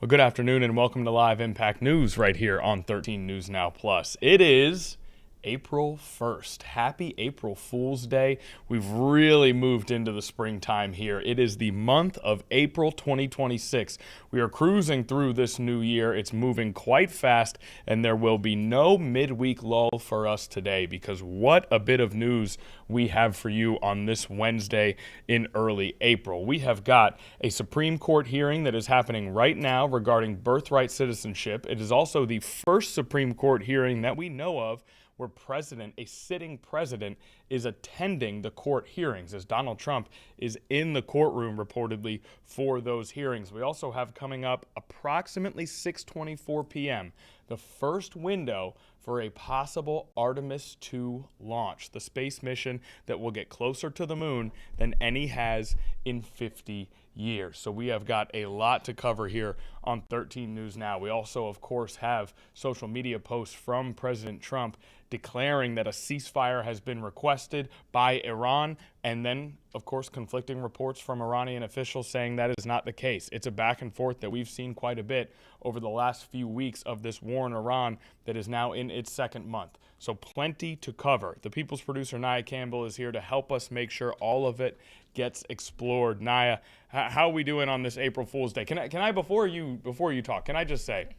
Well, good afternoon and welcome to Live Impact News right here on 13 News Now Plus. It is April 1st. Happy April Fool's Day. We've really moved into the springtime here. It is the month of April 2026. We are cruising through this new year. It's moving quite fast, and there will be no midweek lull for us today because what a bit of news we have for you on this Wednesday in early April. We have got a Supreme Court hearing that is happening right now regarding birthright citizenship. It is also the first Supreme Court hearing that we know of where a sitting president, is attending the court hearings as Donald Trump is in the courtroom reportedly for those hearings. We also have coming up approximately 6:24 p.m. the first window for a possible Artemis II launch, the space mission that will get closer to the moon than any has in 50 years. So we have got a lot to cover here on 13 News Now. We also, of course, have social media posts from President Trump declaring that a ceasefire has been requested by Iran, and then, of course, conflicting reports from Iranian officials saying that is not the case. It's a back and forth that we've seen quite a bit over the last few weeks of this war in Iran that is now in its second month. So plenty to cover. The People's producer, Naya Campbell, is here to help us make sure all of it gets explored. Naya, how are we doing on this April Fool's Day? Can I before you talk, can I just say,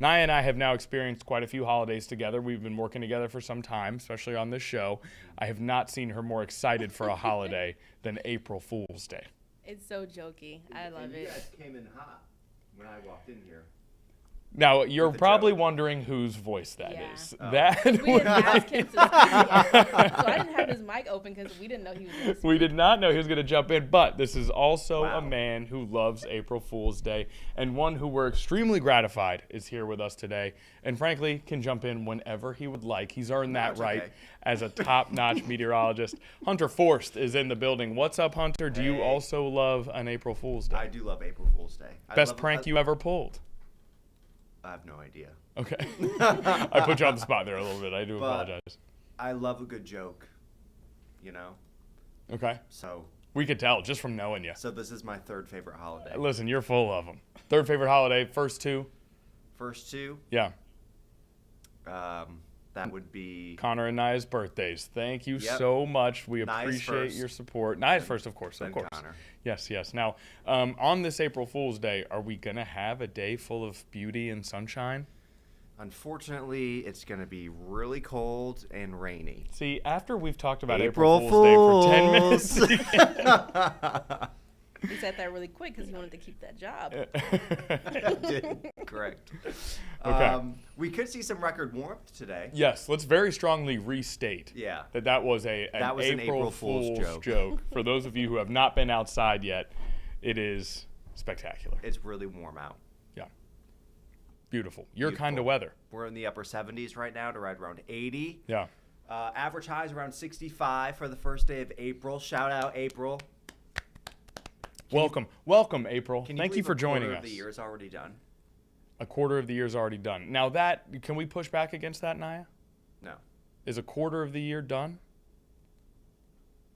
Naya and I have now experienced quite a few holidays together. We've been working together for some time, especially on this show. I have not seen her more excited for a holiday than April Fool's Day. It's so jokey. I love it. You guys came in hot when I walked in here. Now, you're probably wondering whose voice that is. Oh. That We didn't ask him to speak yet. So I didn't have his mic open because we didn't know he was going to speak. We did not know he was going to jump in, but this is also Wow. a man who loves April Fool's Day and one who we're extremely gratified is here with us today and frankly can jump in whenever he would like. He's earned that That's right okay. as a top-notch meteorologist. Hunter Forst is in the building. What's up, Hunter? Do you Hey. also love an April Fool's Day? I do love April Fool's Day. Best prank you ever pulled? I have no idea. Okay. I put you on the spot there a little bit. I do apologize. I love a good joke, you know? Okay. So We could tell just from knowing you. this is my third favorite holiday. Listen, you're full of them. Third favorite holiday, first two? First two, Yeah. that would be Connor and Naya's birthdays. Thank you Yep. so much. We Naya's appreciate first. your support. Naya's first, of course. then Of course. Connor. Yes, yes. Now, on this April Fool's Day, are we going to have a day full of beauty and sunshine? Unfortunately, it's going to be really cold and rainy. See, after we've talked about April April Fool's Day for 10 minutes. He said that really quick because he wanted to keep that job. I did. Correct. Okay. We could see some record warmth today. Yes, let's very strongly restate Yeah. that was an April Fool's joke. For those of you who have not been outside yet, it is spectacular. It's really warm out. Yeah. Beautiful. Your Beautiful. kind of weather. We're in the upper 70s right now to right around 80. Yeah. Average highs around 65 for the first day of April. Shout out April. Welcome, April. Can Thank you believe for a joining quarter us. of the year is already done? A quarter of the year is already done. Now can we push back against that, Naya? No. Is a quarter of the year done?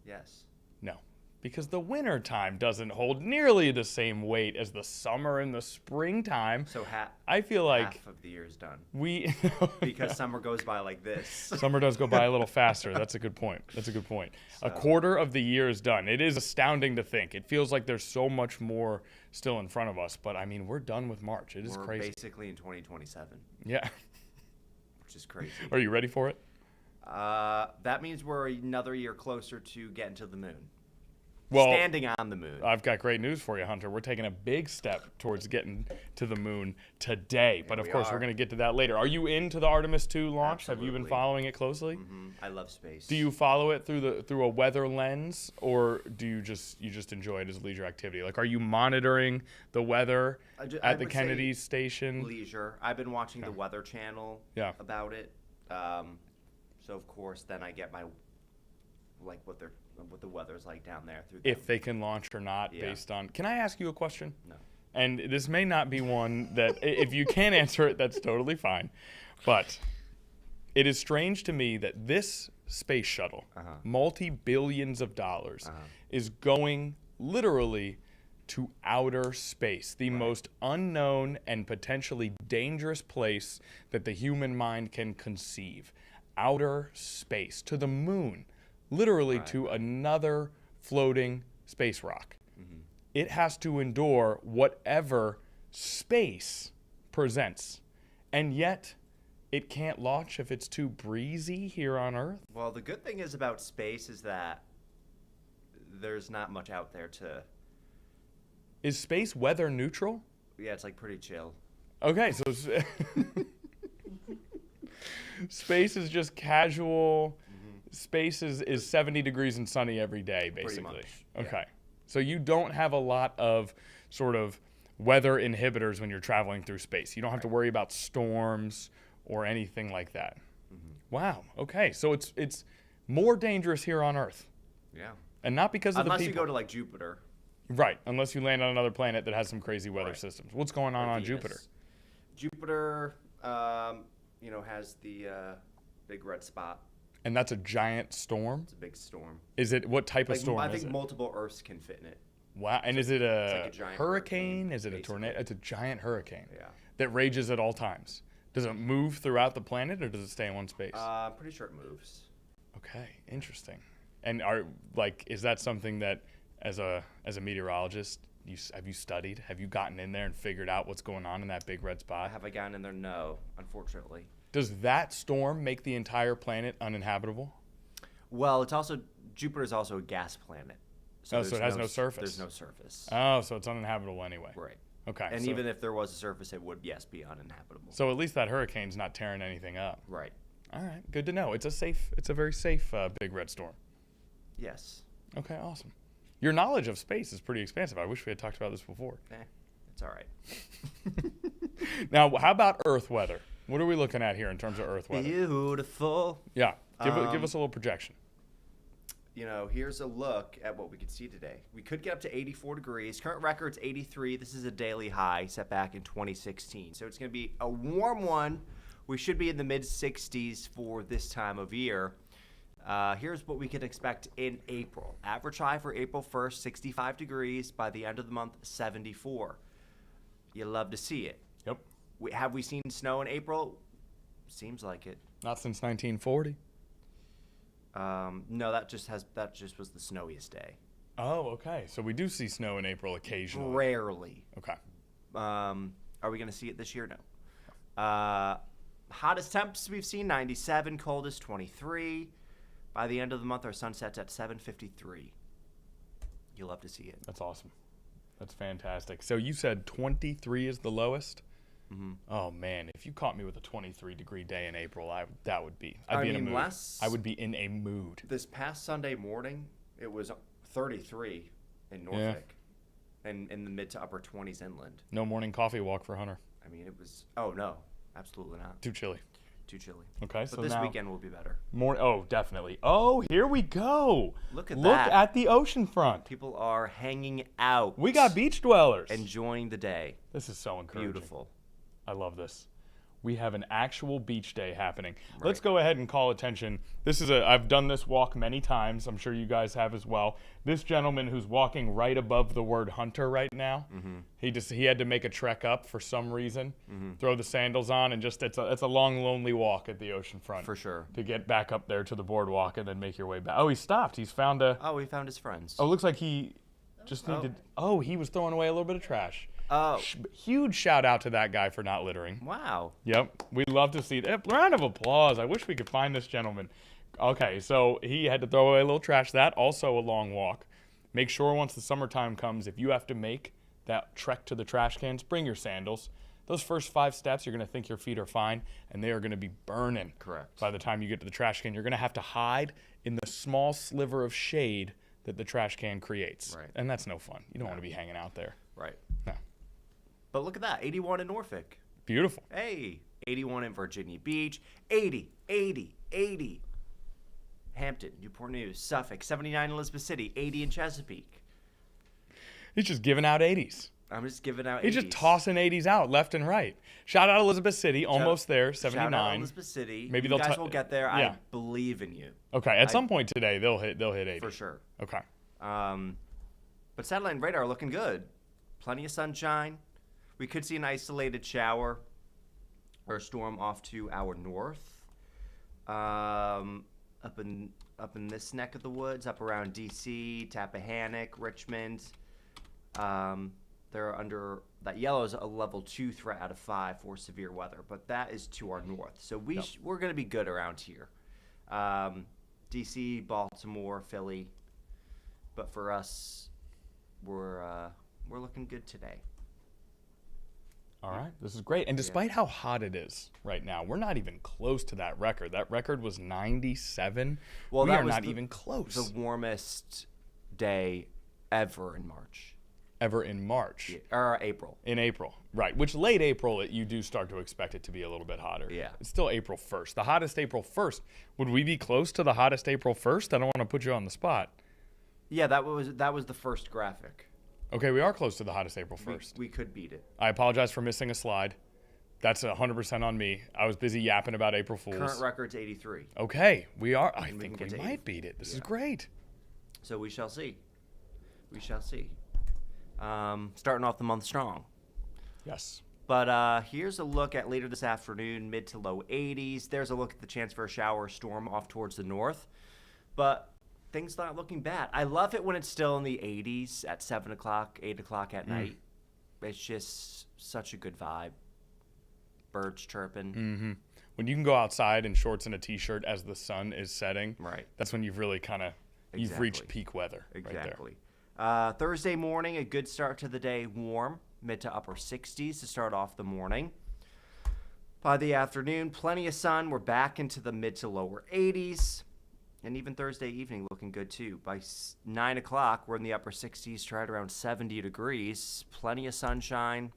Yes. No, because the winter time doesn't hold nearly the same weight as the summer and the springtime. So I feel like half of the year is done we because summer goes by like this. Summer does go by a little faster. That's a good point. A quarter of the year is done. It is astounding to think. It feels like there's so much more still in front of us. But, I mean, we're done with March. It is We're crazy. basically in 2027, Yeah. which is crazy. Are you ready for it? That means we're another year closer to getting to the moon. Well, Standing on the moon. I've got great news for you, Hunter. We're taking a big step towards getting to the moon today. But, of course, we're going to get to that later. Are you into the Artemis II launch? Have you been Absolutely. following it closely? I love space. Do you follow it through a weather lens, or do you just enjoy it as a leisure activity? Like, are you monitoring the weather I at the would Kennedy say station? leisure? I've been watching the Weather Channel Yeah. about it. So of course, then I get my what the weather's like down there through. If they can launch or not, Yeah. based on. Can I ask you a question? No. And this may not be one that, if you can't answer it, that's totally fine. But it is strange to me that this space shuttle, multi-billions of dollars, is going literally to outer space, the most unknown and potentially dangerous place that the human mind can conceive. Outer space, to the moon, literally to another floating space rock. It has to endure whatever space presents. And yet, it can't launch if it's too breezy here on Earth. Well, the good thing is about space is that there's not much out there to... Is space weather neutral? Yeah, it's like pretty chill. Okay, so space is just casual. Space is 70 degrees and sunny every day, basically. Pretty much, Okay. yeah. So you don't have a lot of sort of weather inhibitors when you're traveling through space. You don't have to worry about storms or anything like that. Wow. Okay. So it's more dangerous here on Earth. Yeah. And not because of Unless the you people. go to like Jupiter. Right. Unless you land on another planet that has some crazy weather systems. What's going on Venus. Jupiter? Jupiter, has the big red spot. And that's a giant storm? It's a big storm. Is it, what type of Like, storm I is think it? multiple Earths can fit in it. Wow. And is it a, like a giant hurricane? hurricane, Is it a basically. tornado? It's a giant hurricane Yeah. that rages at all times. Does it move throughout the planet or does it stay in one space? I'm pretty sure it moves. Okay, interesting. And is that something that as a meteorologist, have you studied? Have you gotten in there and figured out what's going on in that big red spot? Have I gotten in there? No, unfortunately. Does that storm make the entire planet uninhabitable? Well, Jupiter is also a gas planet. Oh, so it has no surface. There's no surface. Oh, so it's uninhabitable anyway. Right. Okay. And so, even if there was a surface, it would, yes, be uninhabitable. so at least that hurricane's not tearing anything up. Right. All right, good to know. It's a very safe big red storm. Yes. Okay, awesome. Your knowledge of space is pretty expansive. I wish we had talked about this before. It's all right. Now, how about Earth weather? What are we looking at here in terms of Earth weather? Beautiful. Yeah, give us a little projection. Here's a look at what we could see today. We could get up to 84 degrees. Current record's 83. This is a daily high set back in 2016. So it's going to be a warm one. We should be in the mid-60s for this time of year. Here's what we can expect in April. Average high for April 1st, 65 degrees. By the end of the month, 74. You love to see it. Yep. Have we seen snow in April? Seems like it. Not since 1940. No, that just was the snowiest day. Oh, okay. So we do see snow in April occasionally. Rarely. Okay. Are we going to see it this year? No. Hottest temps we've seen, 97. Coldest, 23. By the end of the month, our sun sets at 7:53. You'll love to see it. That's awesome. That's fantastic. So you said 23 is the lowest? Mm-hmm. Oh, man. If you caught me with a 23-degree day in April, I'd be in a mood. I would be in a mood. This past Sunday morning, it was 33 in Norfolk. And in the mid to upper 20s inland. No morning coffee walk for Hunter. I mean, it was... Oh, no. Absolutely not. Too chilly. Too chilly. Okay, But so this now weekend will be better. Oh, definitely. Oh, here we go. Look at Look that. at the ocean front. People are hanging out. We got beach dwellers. Enjoying the day. This is so encouraging. Beautiful. I love this. We have an actual beach day happening. Right. Let's go ahead and call attention. I've done this walk many times. I'm sure you guys have as well. This gentleman who's walking right above the word Hunter right now, he had to make a trek up for some reason, throw the sandals on, and just it's a long, lonely walk at the ocean front. For sure. To get back up there to the boardwalk and then make your way back. Oh, he stopped. He's found a... Oh, he found his friends. Oh, looks like he just needed... Oh, he was throwing away a little bit of trash. Oh. Huge shout out to that guy for not littering. Wow. Yep. We'd love to see that. Round of applause. I wish we could find this gentleman. Okay, so he had to throw away a little trash. That also a long walk. Make sure once the summertime comes, if you have to make that trek to the trash cans, bring your sandals. Those first 5 steps, you're going to think your feet are fine, and they are going to be burning. Correct. By the time you get to the trash can, you're going to have to hide in the small sliver of shade that the trash can creates. Right. And that's no fun. You don't want to be hanging out there. Right. No. But look at that. 81 in Norfolk. Beautiful. Hey. 81 in Virginia Beach. 80. Hampton, Newport News, Suffolk. 79 in Elizabeth City. 80 in Chesapeake. He's just giving out 80s. I'm just giving out 80s. He's just tossing 80s out left and right. Shout out Elizabeth City, almost there, 79. Shout out Elizabeth City. Maybe you they'll guys will get there. Yeah. I believe in you. Okay, at some point today they'll hit 80. For sure. Okay. But satellite and radar are looking good. Plenty of sunshine. We could see an isolated shower or a storm off to our north. Up in this neck of the woods, up around D.C., Tappahannock, Richmond. They're under that yellow is a level 2 threat out of 5 for severe weather, but that is to our north. So we're going to be good around here. D.C., Baltimore, Philly, but for us, we're looking good today. All right, this is great. And despite how hot it is right now, we're not even close to that record. That record was 97. Well, we that are was not even close. The warmest day ever in March. Ever in March. Or April. In April, right. Which late April, you do start to expect it to be a little bit hotter. Yeah. It's still April 1st. The hottest April 1st. Would we be close to the hottest April 1st? I don't want to put you on the spot. Yeah, that was the first graphic. Okay, we are close to the hottest April 1st. We could beat it. I apologize for missing a slide. That's 100% on me. I was busy yapping about April Fools. Current record's 83. Okay, we are. I And we think can we get to might 80. beat it. This is great. So we shall see. We shall see. Starting off the month strong. Yes. But here's a look at later this afternoon, mid to low 80s. There's a look at the chance for a shower or storm off towards the north. But things not looking bad. I love it when it's still in the 80s at 7 o'clock, 8 o'clock at night. It's just such a good vibe. Birds chirping. Mm-hmm. When you can go outside in shorts and a T-shirt as the sun is setting, Right. that's when you've really kind of, you've Exactly. reached peak weather right there. Exactly. Thursday morning, a good start to the day, warm, mid to upper 60s to start off the morning. By the afternoon, plenty of sun. We're back into the mid to lower 80s. And even Thursday evening looking good too. By 9 o'clock, we're in the upper 60s to right around 70 degrees. Plenty of sunshine.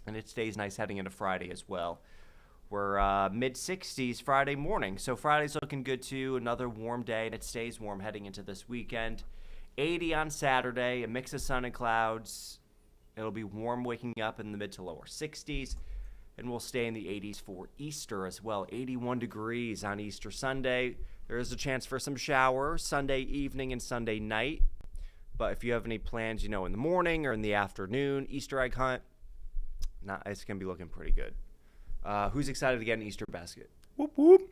And it stays nice heading into Friday as well. We're mid 60s Friday morning. So Friday's looking good too. Another warm day, and it stays warm heading into this weekend. 80 on Saturday, a mix of sun and clouds. It'll be warm waking up in the mid to lower 60s. And we'll stay in the 80s for Easter as well. 81 degrees on Easter Sunday. There is a chance for some showers Sunday evening and Sunday night. But if you have any plans, in the morning or in the afternoon, Easter egg hunt, it's going to be looking pretty good. Who's excited to get an Easter basket? Whoop, whoop.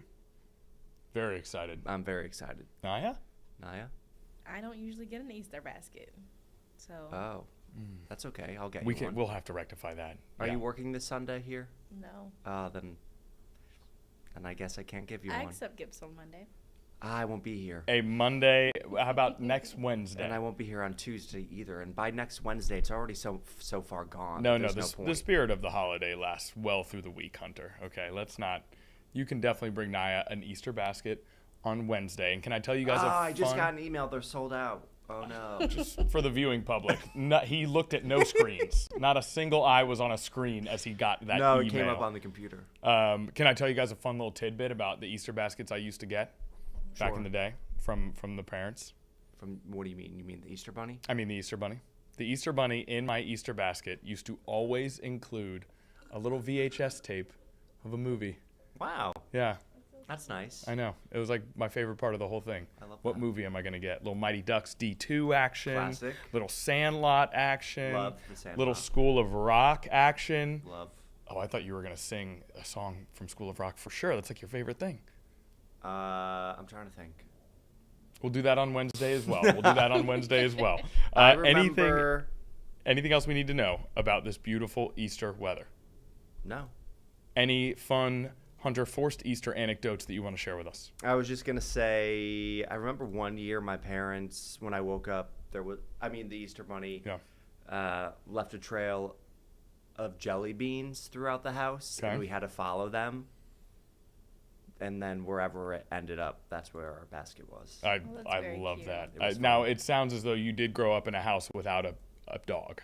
Very excited. I'm very excited. Naya? Naya? I don't usually get an Easter basket, so Oh, that's okay. I'll get you one. We'll have to rectify that. Are Yeah. you working this Sunday here? no. Then I guess I can't give you I one. accept gifts on Monday. I won't be here. A Monday, how about next Wednesday? And I won't be here on Tuesday either. And by next Wednesday, it's already so far gone. No, There's the point. spirit of the holiday lasts well through the week, Hunter. Okay, let's not. You can definitely bring Naya an Easter basket on Wednesday. And can I tell you guys I just got an email. They're sold out. Oh, no. just for the viewing public, he looked at no screens. Not a single eye was on a screen as he got that email. No, it came up on the computer. Can I tell you guys a fun little tidbit about the Easter baskets I used to get back Sure. in the day from the parents? What do you mean? You mean the Easter Bunny? I mean the Easter Bunny. The Easter Bunny in my Easter basket used to always include a little VHS tape of a movie. Wow. Yeah, That's nice. I know. It was like my favorite part of the whole thing. I love What that. movie am I going to get? Little Mighty Ducks D2 action. Classic. Little Sandlot action. Love the Sandlot. Little School of Rock action. Love. Oh, I thought you were going to sing a song from School of Rock for sure. That's like your favorite thing. I'm trying to think. We'll do that on Wednesday as well. I remember. Anything else we need to know about this beautiful Easter weather? No. Any fun Hunter forced Easter anecdotes that you want to share with us? I was just gonna say, I remember one year my parents, when I woke up, the Easter Bunny left a trail of jelly beans throughout the house, Okay. and we had to follow them. And then wherever it ended up, that's where our basket was. I that's very love cute. that. It was Now, fun. it sounds as though you did grow up in a house without a dog.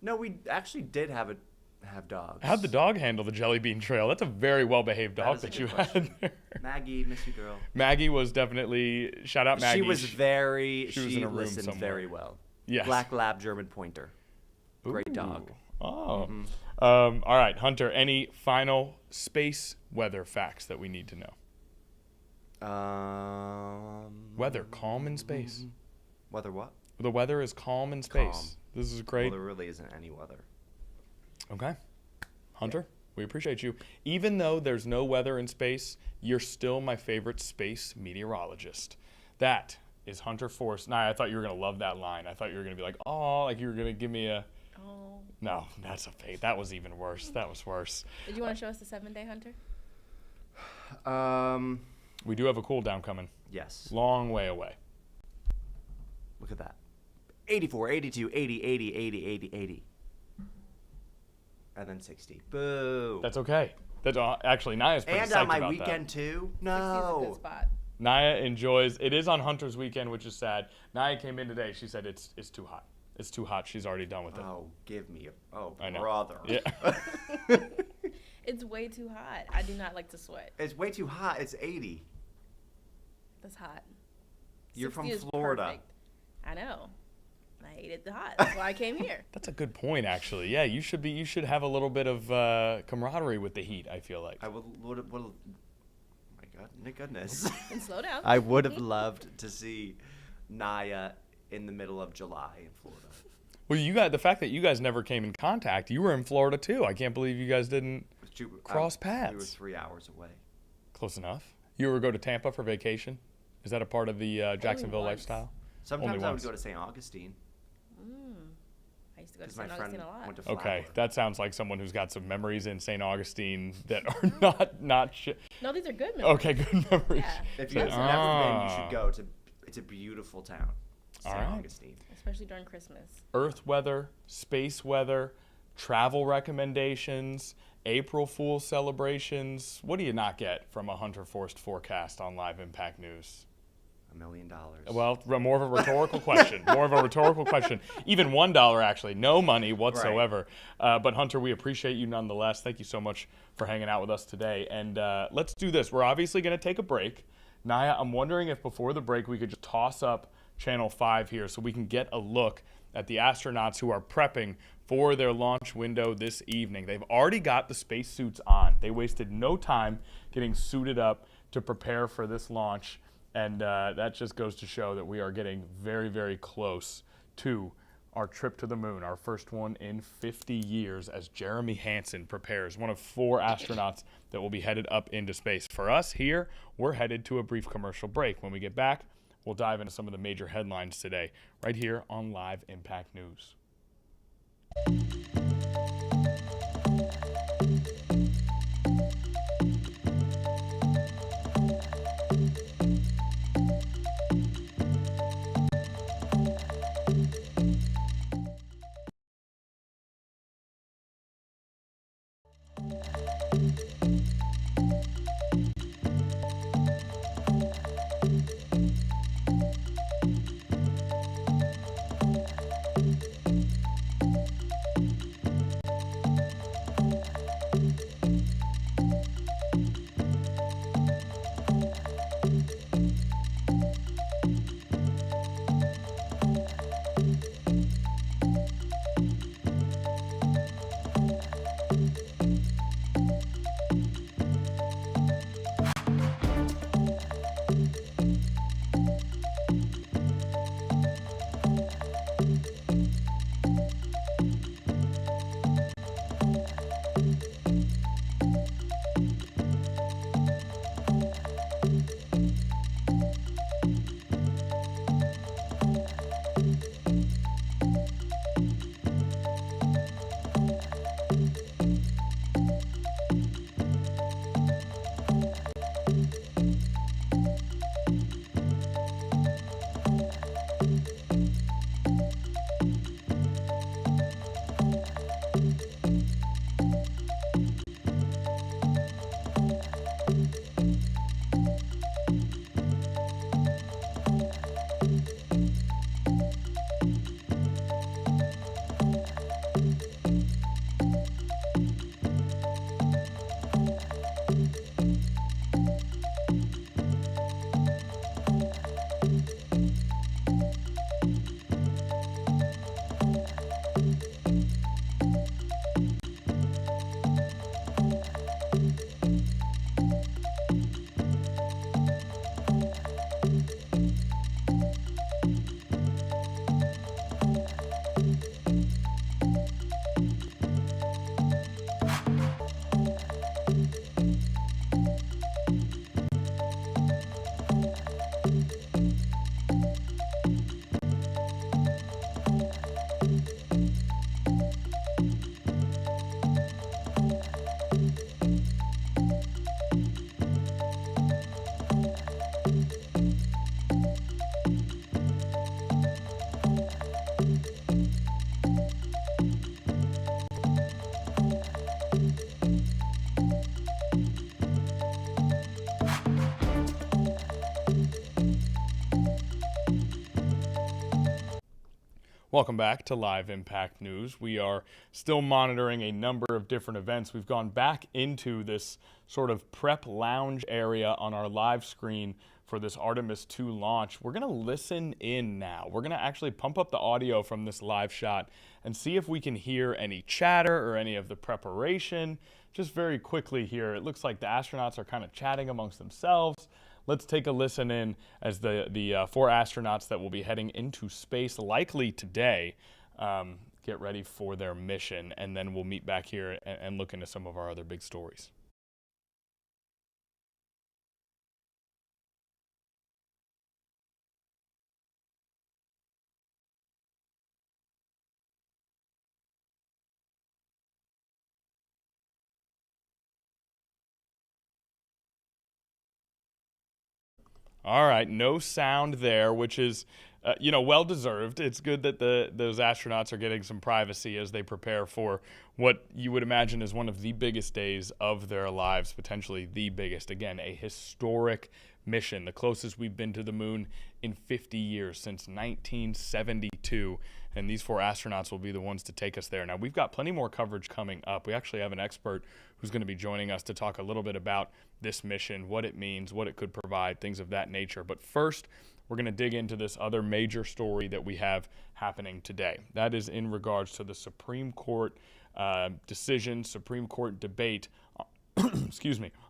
No, we actually did have dogs. How'd the dog handle the jelly bean trail? That's a very well-behaved That dog is a that good you question. had there. Maggie, miss you, girl. Maggie was definitely, shout out Maggie. She was very. she was She in a room listened somewhere. very well. Yes. Black Lab German Pointer. Great dog. Ooh. Oh. Mm-hmm. All right, Hunter, any final space weather facts that we need to know? Weather, calm in space. Weather what? The weather is calm in space. Calm. This is great. Well, there really isn't any weather. Okay. Hunter, we appreciate you. Even though there's no weather in space, you're still my favorite space meteorologist. That is Hunter Force. Nah, I thought you were going to love that line. I thought you were going to be like, oh, like you were going to give me a... Oh. No, that's a fake. That was even worse. That was worse. Did you want to show us the 7-day Hunter? We do have a cool down coming. Yes. Long way away. Look at that. 84, 82, 80, 80, 80, 80, 80. And then 60. Boo. That's okay. That's actually Naya's pretty and psyched on my about weekend too? 60 is a good No. spot. Naya enjoys. It is on Hunter's weekend, which is sad. Naya came in today. She said it's too hot. It's too hot. She's already done with it. Oh, give me a... Oh, I know. brother. Yeah. It's way too hot. I do not like to sweat. It's way too hot. It's 80. That's hot. You're from 60 is Florida. perfect. I know. I hate it hot. That's why I came here. That's a good point, actually. Yeah, you should have a little bit of camaraderie with the heat. I feel like. I would my God, my goodness. And slow down. I would have loved to see Naya in the middle of July in Florida. Well, the fact that you guys never came in contact. You were in Florida too. I can't believe you guys didn't cross paths. We were 3 hours away. Close enough. You ever go to Tampa for vacation? Is that a part of the Jacksonville once. lifestyle? Sometimes Only I would once. go to St. Augustine I used to go to because my St. friend Augustine a lot. went to Flower. Okay, that sounds like someone who's got some memories in St. Augustine that are not shit. No, these are good memories. Okay, good memories. Yeah. If you've never been, you should go. It's a beautiful town, St. All right. Augustine. Especially during Christmas. Earth weather, space weather, travel recommendations, April Fool celebrations. What do you not get from a Hunter Forced forecast on Live Impact News? $1 million. Well, more of a rhetorical question. More of a rhetorical question. Even $1, actually. No money whatsoever. But Hunter, we appreciate you nonetheless. Thank you so much for hanging out with us today. And let's do this. We're obviously going to take a break. Naya, I'm wondering if before the break we could just toss up Channel 5 here so we can get a look at the astronauts who are prepping for their launch window this evening. They've already got the spacesuits on. They wasted no time getting suited up to prepare for this launch. And that just goes to show that we are getting very, very close to our trip to the moon, our first one in 50 years, as Jeremy Hansen prepares, one of 4 astronauts that will be headed up into space. For us here, we're headed to a brief commercial break. When we get back, we'll dive into some of the major headlines today, right here on Live Impact News. Welcome back to Live Impact News. We are still monitoring a number of different events. We've gone back into this sort of prep lounge area on our live screen for this Artemis 2 launch. We're going to listen in now. We're going to actually pump up the audio from this live shot and see if we can hear any chatter or any of the preparation. Just very quickly here, it looks like the astronauts are kind of chatting amongst themselves. Let's take a listen in as the 4 astronauts that will be heading into space likely today get ready for their mission, and then we'll meet back here and look into some of our other big stories. All right, no sound there, which is, well deserved. It's good that those astronauts are getting some privacy as they prepare for what you would imagine is one of the biggest days of their lives, potentially the biggest. Again, a historic mission, the closest we've been to the moon in 50 years, since 1972. And these 4 astronauts will be the ones to take us there. Now, we've got plenty more coverage coming up. We actually have an expert who's going to be joining us to talk a little bit about this mission, what it means, what it could provide, things of that nature. But first, we're going to dig into this other major story that we have happening today. That is in regards to the Supreme Court decision, Supreme Court debate,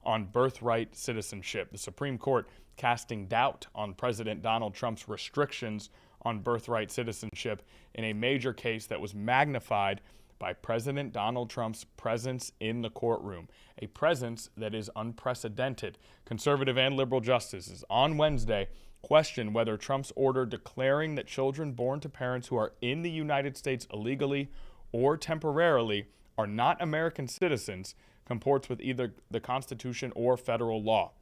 on birthright citizenship. The Supreme Court casting doubt on President Donald Trump's restrictions on birthright citizenship in a major case that was magnified by President Donald Trump's presence in the courtroom, a presence that is unprecedented. Conservative and liberal justices on Wednesday questioned whether Trump's order declaring that children born to parents who are in the United States illegally or temporarily are not American citizens comports with either the Constitution or federal law.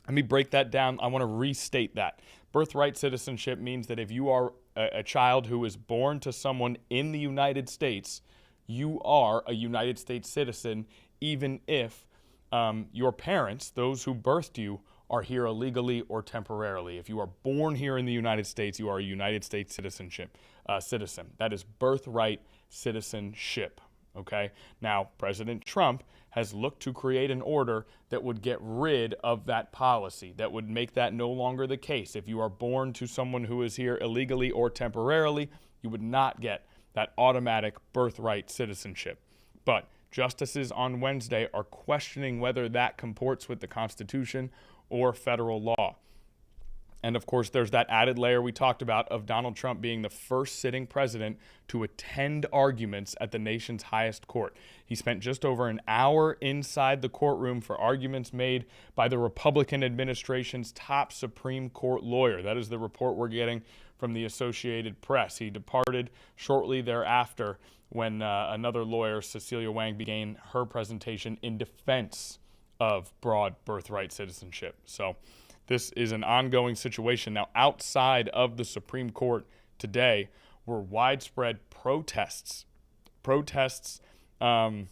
Let me break that down. I want to restate that. Birthright citizenship means that if you are a child who is born to someone in the United States, you are a United States citizen, even if your parents, those who birthed you, are here illegally or temporarily. If you are born here in the United States, you are a United States citizen. That is birthright citizenship. Okay. Now, President Trump has looked to create an order that would get rid of that policy, that would make that no longer the case. If you are born to someone who is here illegally or temporarily, you would not get that automatic birthright citizenship. But justices on Wednesday are questioning whether that comports with the Constitution or federal law. And of course, there's that added layer we talked about of Donald Trump being the first sitting president to attend arguments at the nation's highest court. He spent just over an hour inside the courtroom for arguments made by the Republican administration's top Supreme Court lawyer. That is the report we're getting from the Associated Press. He departed shortly thereafter when another lawyer, Cecilia Wang, began her presentation in defense of broad birthright citizenship. So this is an ongoing situation. Now, outside of the Supreme Court today were widespread protests. From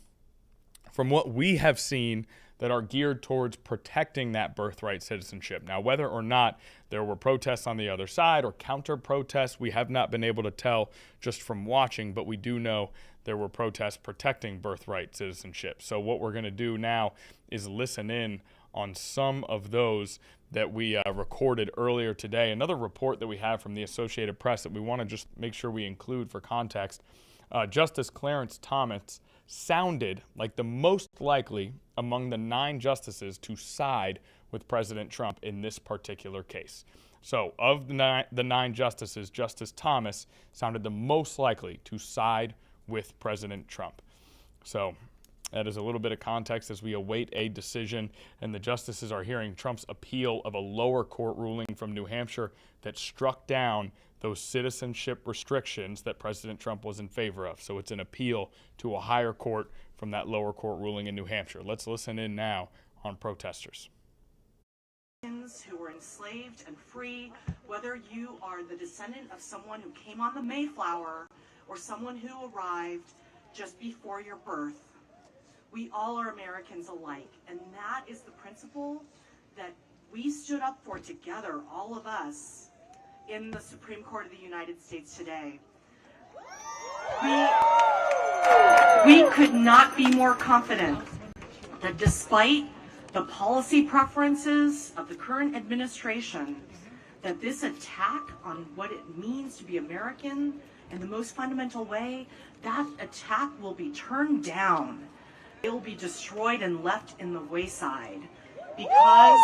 what we have seen that are geared towards protecting that birthright citizenship. Now, whether or not there were protests on the other side or counter-protests, we have not been able to tell just from watching, but we do know there were protests protecting birthright citizenship. So what we're going to do now is listen in on some of those that we recorded earlier today. Another report that we have from the Associated Press that we want to just make sure we include for context. Justice Clarence Thomas sounded like the most likely among the 9 justices to side with President Trump in this particular case. So of the nine justices, Justice Thomas sounded the most likely to side with President Trump. So that is a little bit of context as we await a decision, and the justices are hearing Trump's appeal of a lower court ruling from New Hampshire that struck down those citizenship restrictions that President Trump was in favor of. So it's an appeal to a higher court from that lower court ruling in New Hampshire. Let's listen in now on protesters. Who were enslaved and free, whether you are the descendant of someone who came on the Mayflower or someone who arrived just before your birth, we all are Americans alike, and that is the principle that we stood up for together, all of us, in the Supreme Court of the United States today. We could not be more confident that despite the policy preferences of the current administration, that this attack on what it means to be American in the most fundamental way, that attack will be turned down. It will be destroyed and left in the wayside because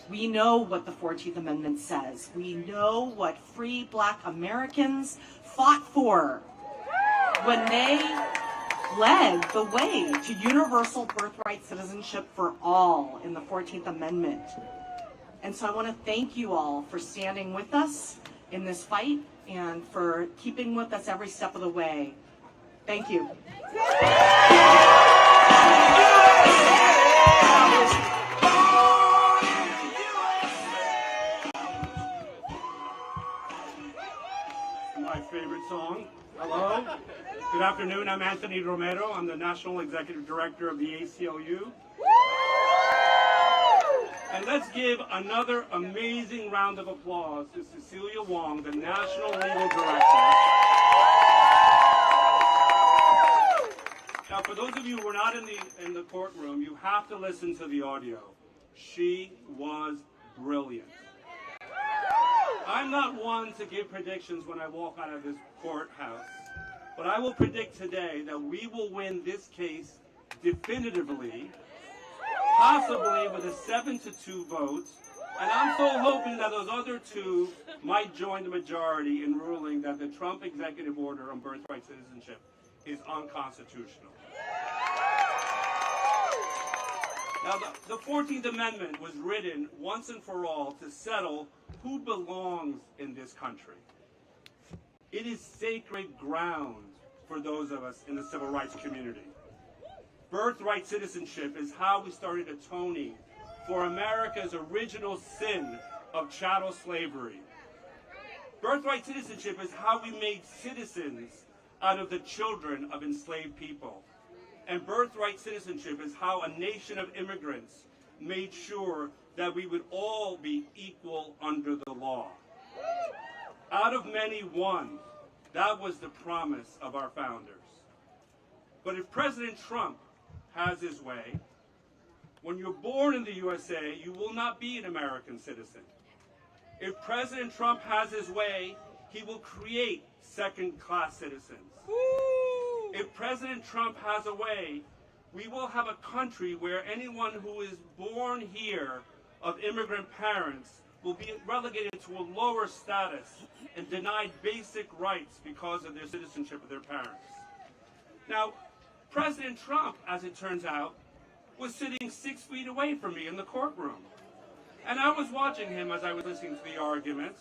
we know what the 14th Amendment says. We know what free Black Americans fought for when they led the way to universal birthright citizenship for all in the 14th Amendment. And so I want to thank you all for standing with us in this fight and for keeping with us every step of the way. Thank you. My favorite song. Hello. Good afternoon. I'm Anthony Romero. I'm the National Executive Director of the ACLU. And let's give another amazing round of applause to Cecilia Wong, the National Legal Director. Now, for those of you who were not in the courtroom, you have to listen to the audio. She was brilliant. I'm not one to give predictions when I walk out of this courthouse, but I will predict today that we will win this case definitively, possibly with a 7-2 vote, and I'm so hoping that those other two might join the majority in ruling that the Trump executive order on birthright citizenship is unconstitutional. Now, the 14th Amendment was written once and for all to settle who belongs in this country. It is sacred ground for those of us in the civil rights community. Birthright citizenship is how we started atoning for America's original sin of chattel slavery. Birthright citizenship is how we made citizens out of the children of enslaved people. And birthright citizenship is how a nation of immigrants made sure that we would all be equal under the law. Out of many, one. That was the promise of our founders. But if President Trump has his way, when you're born in the USA, you will not be an American citizen. If President Trump has his way, he will create second-class citizens. If President Trump has a way, we will have a country where anyone who is born here of immigrant parents will be relegated to a lower status and denied basic rights because of their citizenship of their parents. Now, President Trump, as it turns out, was sitting 6 feet away from me in the courtroom. And I was watching him as I was listening to the argument,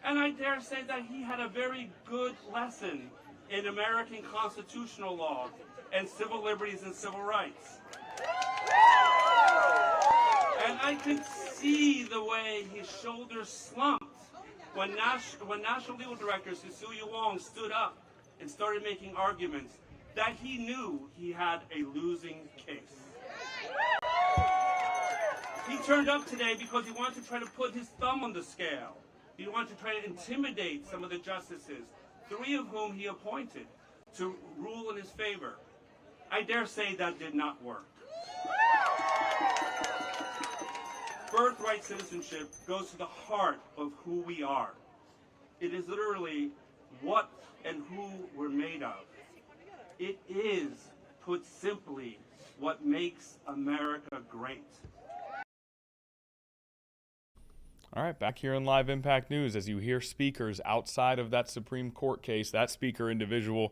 and I dare say that he had a very good lesson in American constitutional law and civil liberties and civil rights. And I could see the way his shoulders slumped when National Legal Director Cecilia Wong stood up and started making arguments that he knew he had a losing case. He turned up today because he wanted to try to put his thumb on the scale. He wanted to try to intimidate some of the justices, 3 of whom he appointed to rule in his favor. I dare say that did not work. Birthright citizenship goes to the heart of who we are. It is literally what and who we're made of. It is, put simply, what makes America great. All right, back here in Live Impact News, as you hear speakers outside of that Supreme Court case, that speaker individually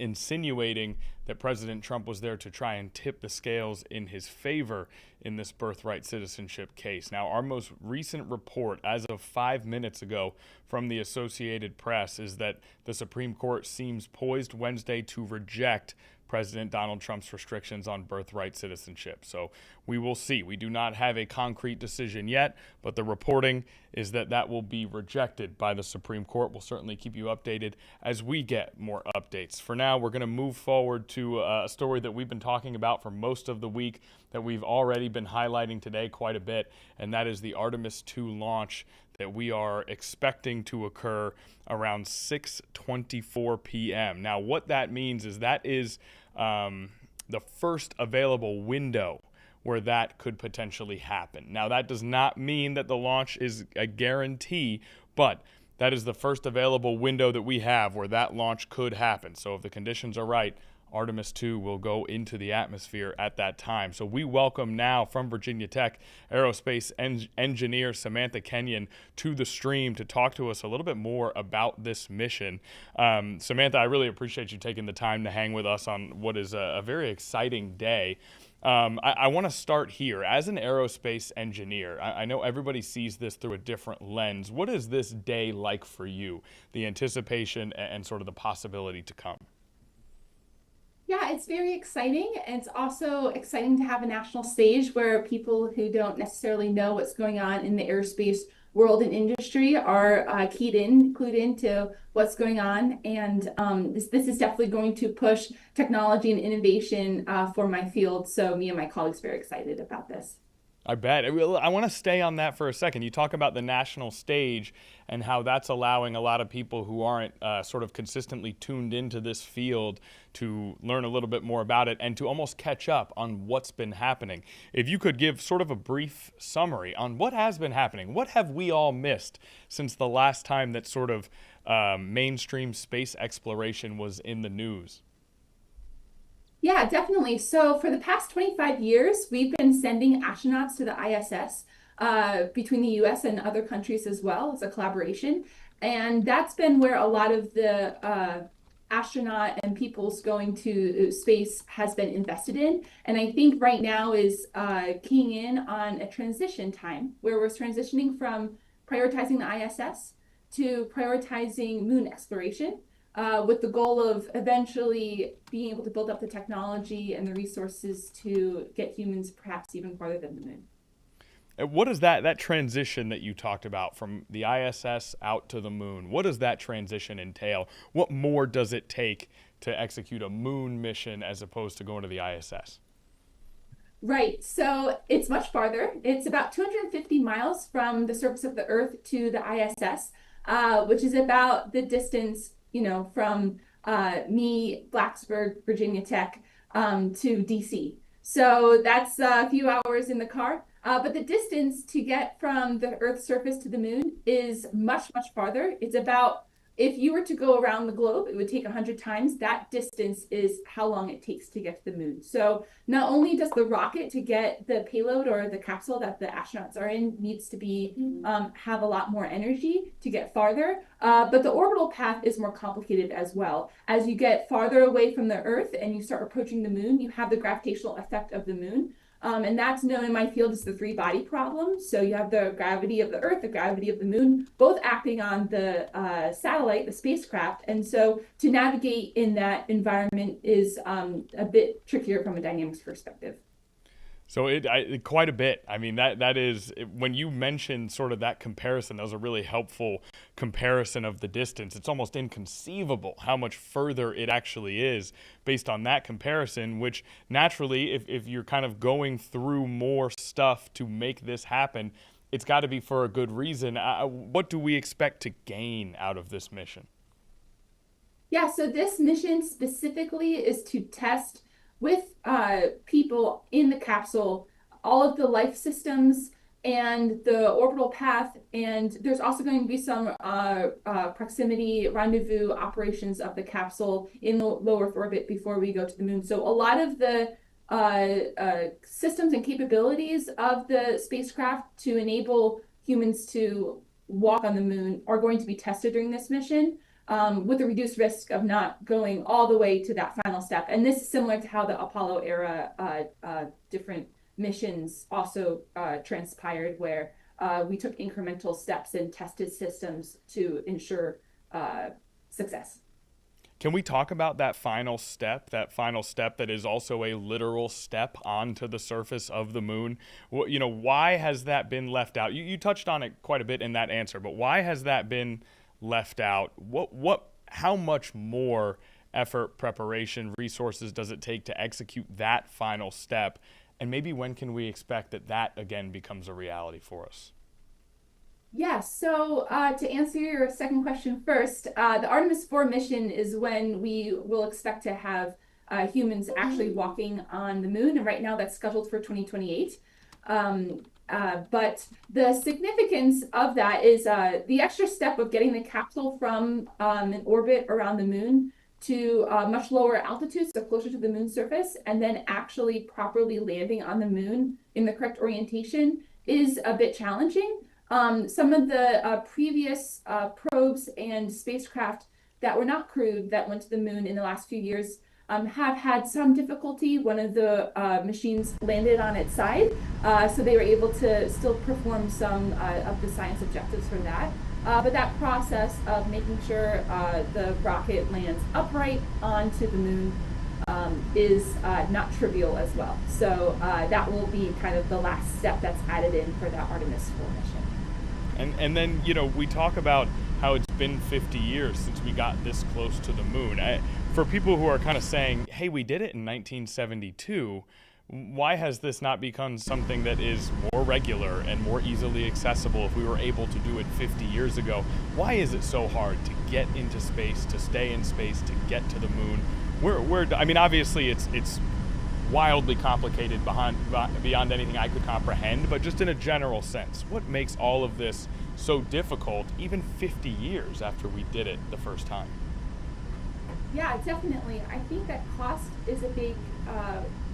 insinuating that President Trump was there to try and tip the scales in his favor in this birthright citizenship case. Now, our most recent report, as of 5 minutes ago from the Associated Press, is that the Supreme Court seems poised Wednesday to reject President Donald Trump's restrictions on birthright citizenship. So we will see. We do not have a concrete decision yet, but the reporting is that that will be rejected by the Supreme Court. We'll certainly keep you updated as we get more updates. For now, we're going to move forward to a story that we've been talking about for most of the week, that we've already been highlighting today quite a bit, and that is the Artemis II launch that we are expecting to occur around 6:24 p.m. Now, what that means is that is the first available window where that could potentially happen. Now, that does not mean that the launch is a guarantee, but that is the first available window that we have where that launch could happen. So if the conditions are right, Artemis 2 will go into the atmosphere at that time. So we welcome now from Virginia Tech aerospace engineer Samantha Kenyon to the stream to talk to us a little bit more about this mission. Samantha, I really appreciate you taking the time to hang with us on what is a very exciting day. I want to start here. As an aerospace engineer, I know everybody sees this through a different lens. What is this day like for you, the anticipation and sort of the possibility to come? Yeah, it's very exciting. And it's also exciting to have a national stage where people who don't necessarily know what's going on in the aerospace world and industry are clued into what's going on. And this is definitely going to push technology and innovation for my field. So me and my colleagues are very excited about this. I bet. I want to stay on that for a second. You talk about the national stage and how that's allowing a lot of people who aren't sort of consistently tuned into this field to learn a little bit more about it and to almost catch up on what's been happening. If you could give sort of a brief summary on what has been happening, what have we all missed since the last time that sort of mainstream space exploration was in the news? Yeah, definitely. So for the past 25 years, we've been sending astronauts to the ISS between the US and other countries as well as a collaboration. And that's been where a lot of the astronaut and people's going to space has been invested in. And I think right now is keying in on a transition time where we're transitioning from prioritizing the ISS to prioritizing moon exploration. With the goal of eventually being able to build up the technology and the resources to get humans perhaps even farther than the moon. And what is that transition that you talked about from the ISS out to the moon? What does that transition entail? What more does it take to execute a moon mission as opposed to going to the ISS? Right, so it's much farther. It's about 250 miles from the surface of the Earth to the ISS, which is about the distance from me, Blacksburg, Virginia Tech, to DC. So that's a few hours in the car. But the distance to get from the Earth's surface to the moon is much, much farther. It's about, if you were to go around the globe, it would take 100 times. That distance is how long it takes to get to the moon. So not only does the rocket to get the payload or the capsule that the astronauts are in needs to be have a lot more energy to get farther, but the orbital path is more complicated as well. As you get farther away from the Earth and you start approaching the moon, you have the gravitational effect of the moon. And that's known in my field as the three-body problem. So you have the gravity of the Earth, the gravity of the moon, both acting on the satellite, the spacecraft. And so to navigate in that environment is a bit trickier from a dynamics perspective. So quite a bit. I mean, that is, when you mentioned sort of that comparison, that was a really helpful comparison of the distance. It's almost inconceivable how much further it actually is based on that comparison, which naturally, if you're kind of going through more stuff to make this happen, it's got to be for a good reason. What do we expect to gain out of this mission? Yeah, so this mission specifically is to test with people in the capsule all of the life systems and the orbital path, and there's also going to be some proximity rendezvous operations of the capsule in the low Earth orbit before we go to the moon. So a lot of the systems and capabilities of the spacecraft to enable humans to walk on the moon are going to be tested during this mission. With a reduced risk of not going all the way to that final step. And this is similar to how the Apollo era different missions also transpired, where we took incremental steps and tested systems to ensure success. Can we talk about that final step that is also a literal step onto the surface of the moon? Why has that been left out? You touched on it quite a bit in that answer, but why has that been left out? How much more effort, preparation, resources does it take to execute that final step? And maybe when can we expect that again becomes a reality for us? Yeah, so to answer your second question first, the Artemis 4 mission is when we will expect to have humans actually walking on the moon, and right now that's scheduled for 2028. But the significance of that is the extra step of getting the capsule from an orbit around the moon to much lower altitudes, so closer to the moon's surface, and then actually properly landing on the moon in the correct orientation is a bit challenging. Some of the previous probes and spacecraft that were not crewed that went to the moon in the last few years have had some difficulty. One of the machines landed on its side, so they were able to still perform some of the science objectives for that. But that process of making sure the rocket lands upright onto the moon is not trivial as well. So that will be kind of the last step that's added in for that Artemis 4 mission. And then, we talk about how it's been 50 years since we got this close to the moon. For people who are kind of saying, hey, we did it in 1972, why has this not become something that is more regular and more easily accessible if we were able to do it 50 years ago? Why is it so hard to get into space, to stay in space, to get to the moon? I mean, obviously it's wildly complicated beyond anything I could comprehend, but just in a general sense, what makes all of this so difficult even 50 years after we did it the first time? Yeah, definitely. I think that cost is a big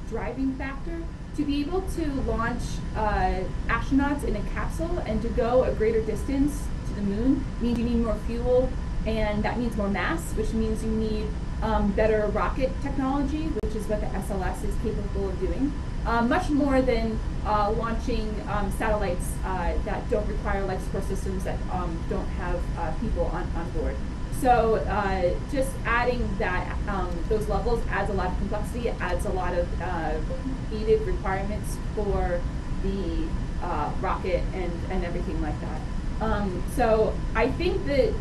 driving factor. To be able to launch astronauts in a capsule and to go a greater distance to the moon means you need more fuel, and that means more mass, which means you need better rocket technology, which is what the SLS is capable of doing. Much more than launching satellites that don't require life support systems, that don't have people on board. So just adding that those levels adds a lot of complexity, adds a lot of needed requirements for the rocket and everything like that. So I think that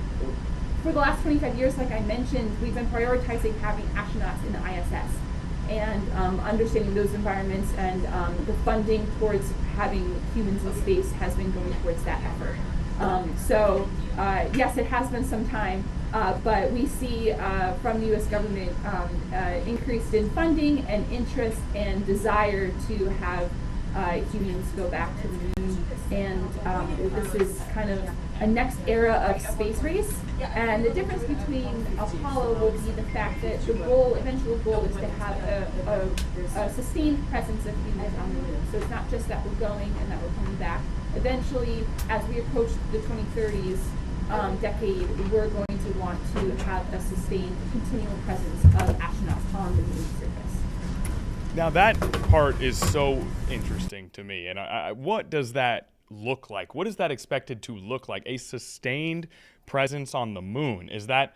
for the last 25 years, like I mentioned, we've been prioritizing having astronauts in the ISS and understanding those environments, and the funding towards having humans in space has been going towards that effort. So yes, it has been some time, but we see from the U.S. government increased in funding and interest and desire to have humans go back to the moon, and this is kind of a next era of space race. And the difference between Apollo will be the fact that the eventual goal is to have a sustained presence of humans on the moon. So it's not just that we're going and that we're coming back. Eventually, as we approach the 2030s decade, we're going to want to have a sustained, continual presence of astronauts on the moon's surface. Now that part is so interesting to me, and what does that look like? What is that expected to look like? A sustained presence on the moon? Is that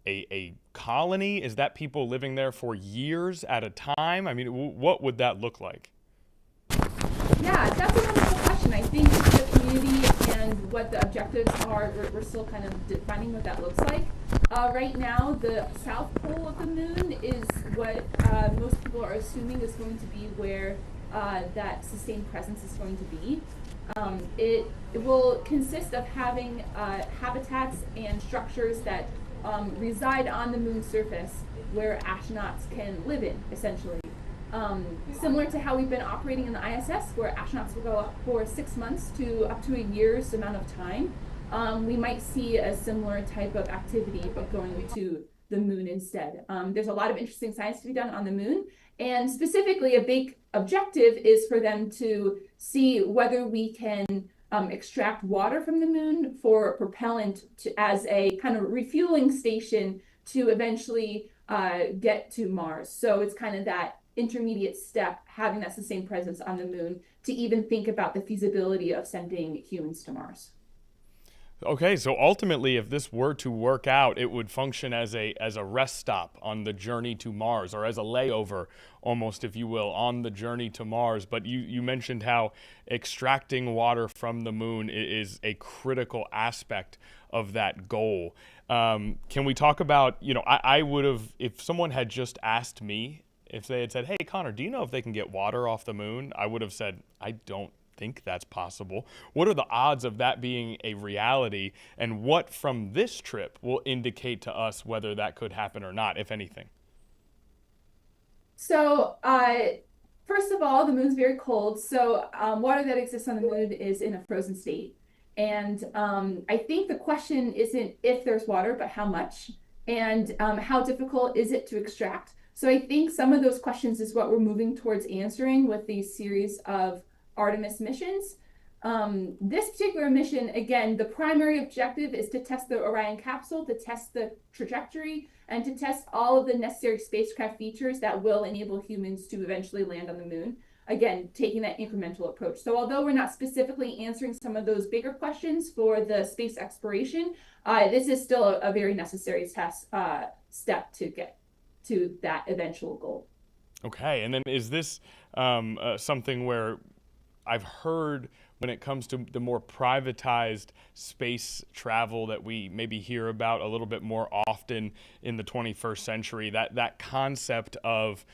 a colony? Is that people living there for years at a time? I mean, what would that look like? Yeah, that's a wonderful question. I think the community and what the objectives are, we're still kind of defining what that looks like. Right now, the south pole of the moon is what most people are assuming is going to be where that sustained presence is going to be. It will consist of having habitats and structures that reside on the moon's surface where astronauts can live in, essentially. Similar to how we've been operating in the ISS, where astronauts will go up for 6 months to up to a year's amount of time, we might see a similar type of activity, but going to the moon instead. There's a lot of interesting science to be done on the moon, and specifically a big objective is for them to see whether we can extract water from the moon for propellant as a kind of refueling station to eventually get to Mars. So it's kind of that intermediate step, having that sustained presence on the moon to even think about the feasibility of sending humans to Mars. Okay, so ultimately, if this were to work out, it would function as a rest stop on the journey to Mars, or as a layover, almost, if you will, on the journey to Mars. But you mentioned how extracting water from the moon is a critical aspect of that goal. Can we talk about, I would have, if someone had just asked me, if they had said, hey, Connor, do you know if they can get water off the moon? I would have said, I don't think that's possible. What are the odds of that being a reality, and what from this trip will indicate to us whether that could happen or not, if anything? So, first of all, the moon's very cold. So, water that exists on the moon is in a frozen state. And I think the question isn't if there's water, but how much, and how difficult is it to extract. So, I think some of those questions is what we're moving towards answering with these series of Artemis missions. This particular mission, again, the primary objective is to test the Orion capsule, to test the trajectory, and to test all of the necessary spacecraft features that will enable humans to eventually land on the moon. Again, taking that incremental approach. So although we're not specifically answering some of those bigger questions for the space exploration, this is still a very necessary step to get to that eventual goal. Okay, and then is this something where I've heard when it comes to the more privatized space travel that we maybe hear about a little bit more often in the 21st century, that concept of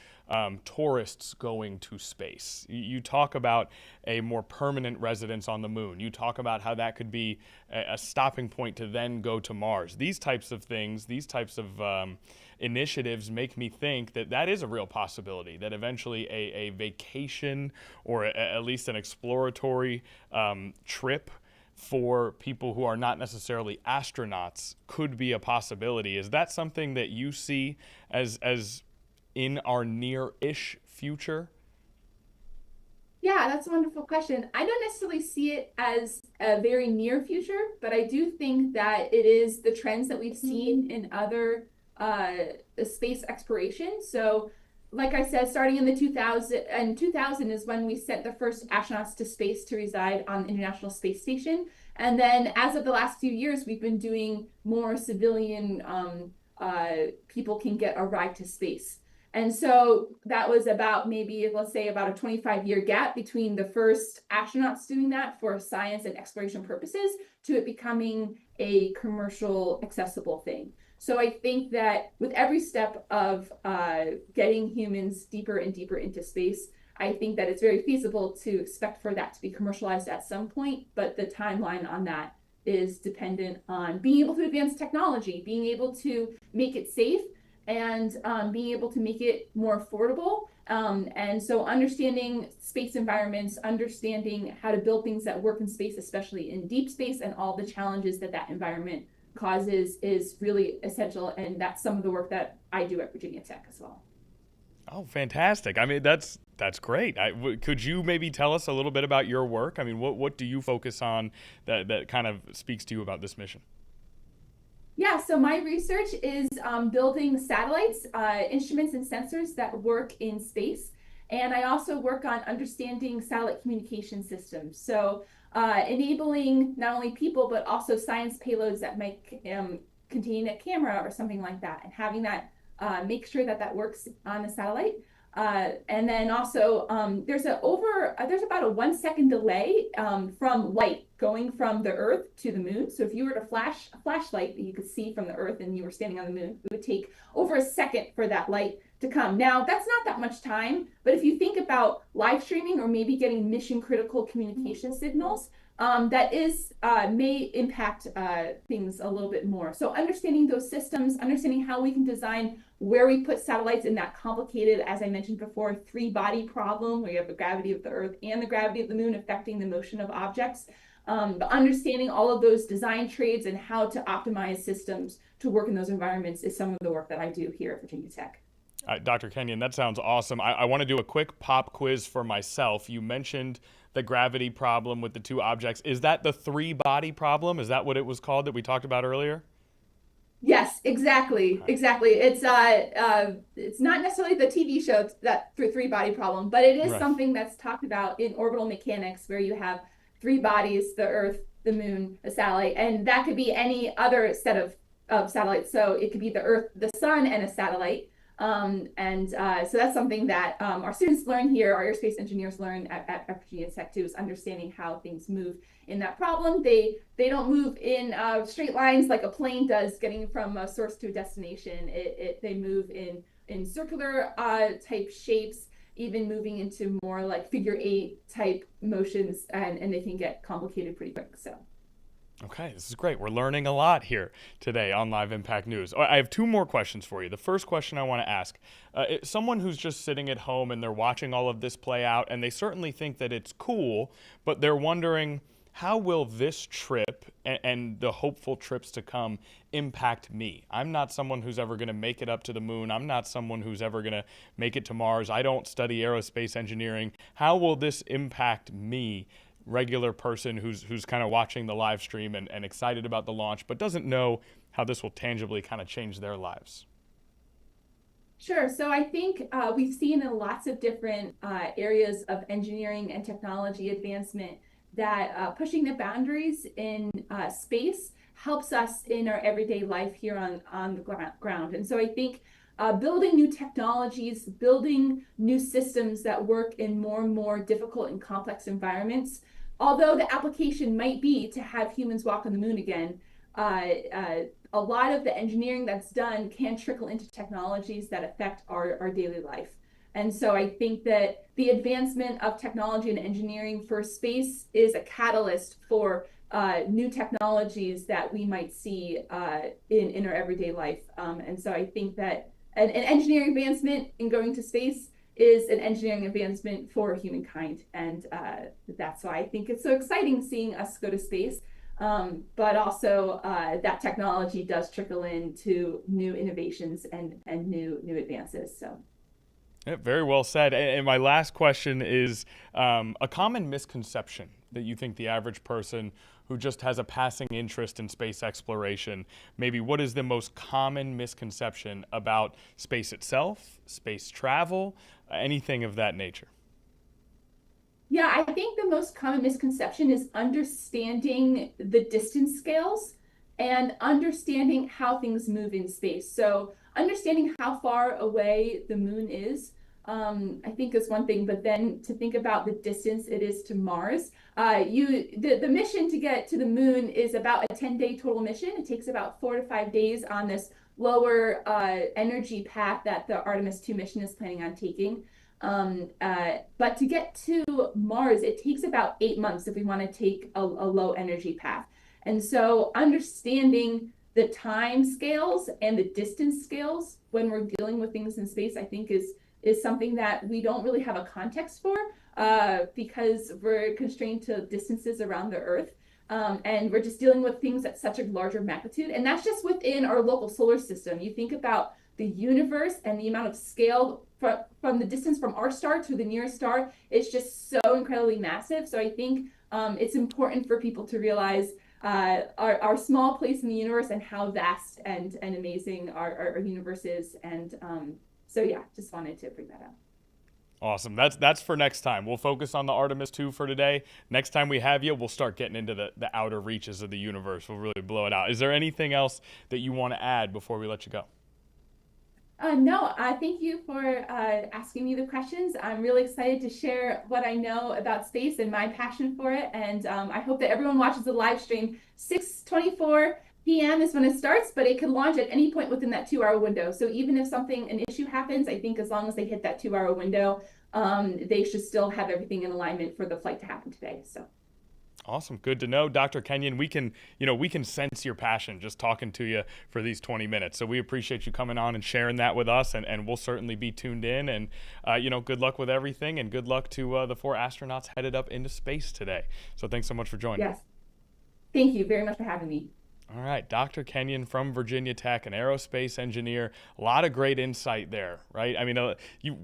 tourists going to space. You talk about a more permanent residence on the moon. You talk about how that could be a stopping point to then go to Mars. These types of things, these types of initiatives make me think that that is a real possibility, that eventually a vacation or at least an exploratory trip for people who are not necessarily astronauts could be a possibility. Is that something that you see as in our near-ish future? Yeah, that's a wonderful question. I don't necessarily see it as a very near future, but I do think that it is the trends that we've seen in other space exploration. So, like I said, starting in 2000 is when we sent the first astronauts to space to reside on the International Space Station. And then as of the last few years, we've been doing more civilian people can get a ride to space. And so that was about maybe, let's say, about a 25-year gap between the first astronauts doing that for science and exploration purposes to it becoming a commercial accessible thing. So I think that with every step of getting humans deeper and deeper into space, I think that it's very feasible to expect for that to be commercialized at some point, but the timeline on that is dependent on being able to advance technology, being able to make it safe, and being able to make it more affordable. And so understanding space environments, understanding how to build things that work in space, especially in deep space, and all the challenges that that environment causes is really essential. And that's some of the work that I do at Virginia Tech as well. Oh, fantastic. I mean, that's great. Could you maybe tell us a little bit about your work? I mean, what do you focus on that kind of speaks to you about this mission? Yeah, so my research is building satellites, instruments and sensors that work in space. And I also work on understanding satellite communication systems. So enabling not only people, but also science payloads that might contain a camera or something like that, and having that make sure that that works on the satellite. And then also there's about a 1 second delay from light going from the Earth to the moon. So if you were to flash a flashlight that you could see from the Earth and you were standing on the moon, it would take over a second for that light to come. Now, that's not that much time, but if you think about live streaming or maybe getting mission critical communication signals, that is may impact things a little bit more. So understanding those systems, understanding how we can design where we put satellites in that complicated, as I mentioned before, 3-body problem where you have the gravity of the Earth and the gravity of the moon affecting the motion of objects. But understanding all of those design trades and how to optimize systems to work in those environments is some of the work that I do here at Virginia Tech. Dr. Kenyon, that sounds awesome. I want to do a quick pop quiz for myself. You mentioned the gravity problem with the 2 objects. Is that the 3-body problem? Is that what it was called that we talked about earlier? Yes, exactly. It's not necessarily the TV show that 3-body problem, but it is Right. something that's talked about in orbital mechanics where you have 3 bodies, the Earth, the moon, a satellite, and that could be any other set of satellites. So it could be the Earth, the sun, and a satellite. So that's something that our students learn here, our aerospace engineers learn at Virginia Tech too, is understanding how things move in that problem. They don't move in straight lines like a plane does, getting from a source to a destination. They move in circular type shapes. even moving into more like figure eight type motions, and they can get complicated pretty quick. So. Okay, this is great. We're learning a lot here today on Live Impact News. I have two more questions for you. The first question I want to ask, someone who's just sitting at home and they're watching all of this play out, and they certainly think that it's cool, but they're wondering, how will this trip and the hopeful trips to come impact me? I'm not someone who's ever going to make it up to the moon. I'm not someone who's ever going to make it to Mars. I don't study aerospace engineering. How will this impact me, regular person who's kind of watching the live stream and excited about the launch, but doesn't know how this will tangibly kind of change their lives? Sure. So I think we've seen in lots of different areas of engineering and technology advancement that pushing the boundaries in space helps us in our everyday life here on the ground. And so I think building new technologies, building new systems that work in more and more difficult and complex environments, although the application might be to have humans walk on the moon again, a lot of the engineering that's done can trickle into technologies that affect our daily life. And so I think that the advancement of technology and engineering for space is a catalyst for new technologies that we might see in our everyday life. And so I think that an engineering advancement in going to space is an engineering advancement for humankind. And that's why I think it's so exciting seeing us go to space. But also that technology does trickle into new innovations and new advances. So. Yeah, very well said. And my last question is a common misconception that you think the average person who just has a passing interest in space exploration, maybe what is the most common misconception about space itself, space travel, anything of that nature? Yeah, I think the most common misconception is understanding the distance scales and understanding how things move in space. So understanding how far away the moon is, I think is one thing, but then to think about the distance it is to Mars. The mission to get to the moon is about a 10-day total mission. It takes about 4 to 5 days on this lower energy path that the Artemis 2 mission is planning on taking. But to get to Mars, it takes about 8 months if we want to take a low energy path. And so understanding the time scales and the distance scales when we're dealing with things in space, I think is something that we don't really have a context for because we're constrained to distances around the Earth. And we're just dealing with things at such a larger magnitude. And that's just within our local solar system. You think about the universe and the amount of scale from the distance from our star to the nearest star, it's just so incredibly massive. So I think it's important for people to realize our small place in the universe and how vast and amazing our universe is. And so yeah, just wanted to bring that up. Awesome. That's for next time. We'll focus on the Artemis 2 for today. Next time we have you, we'll start getting into the outer reaches of the universe. We'll really blow it out. Is there anything else that you want to add before we let you go? No, thank you for asking me the questions. I'm really excited to share what I know about space and my passion for it. And I hope that everyone watches the live stream. 6:24 p.m. is when it starts, but it can launch at any point within that 2-hour window. So even if an issue happens, I think as long as they hit that 2-hour window, they should still have everything in alignment for the flight to happen today. So. Awesome. Good to know. Dr. Kenyon, we can sense your passion just talking to you for these 20 minutes. So we appreciate you coming on and sharing that with us, and we'll certainly be tuned in. And, good luck with everything, and good luck to the 4 astronauts headed up into space today. So thanks so much for joining. Yes. Thank you very much for having me. All right, Dr. Kenyon from Virginia Tech, an aerospace engineer. A lot of great insight there, right? I mean,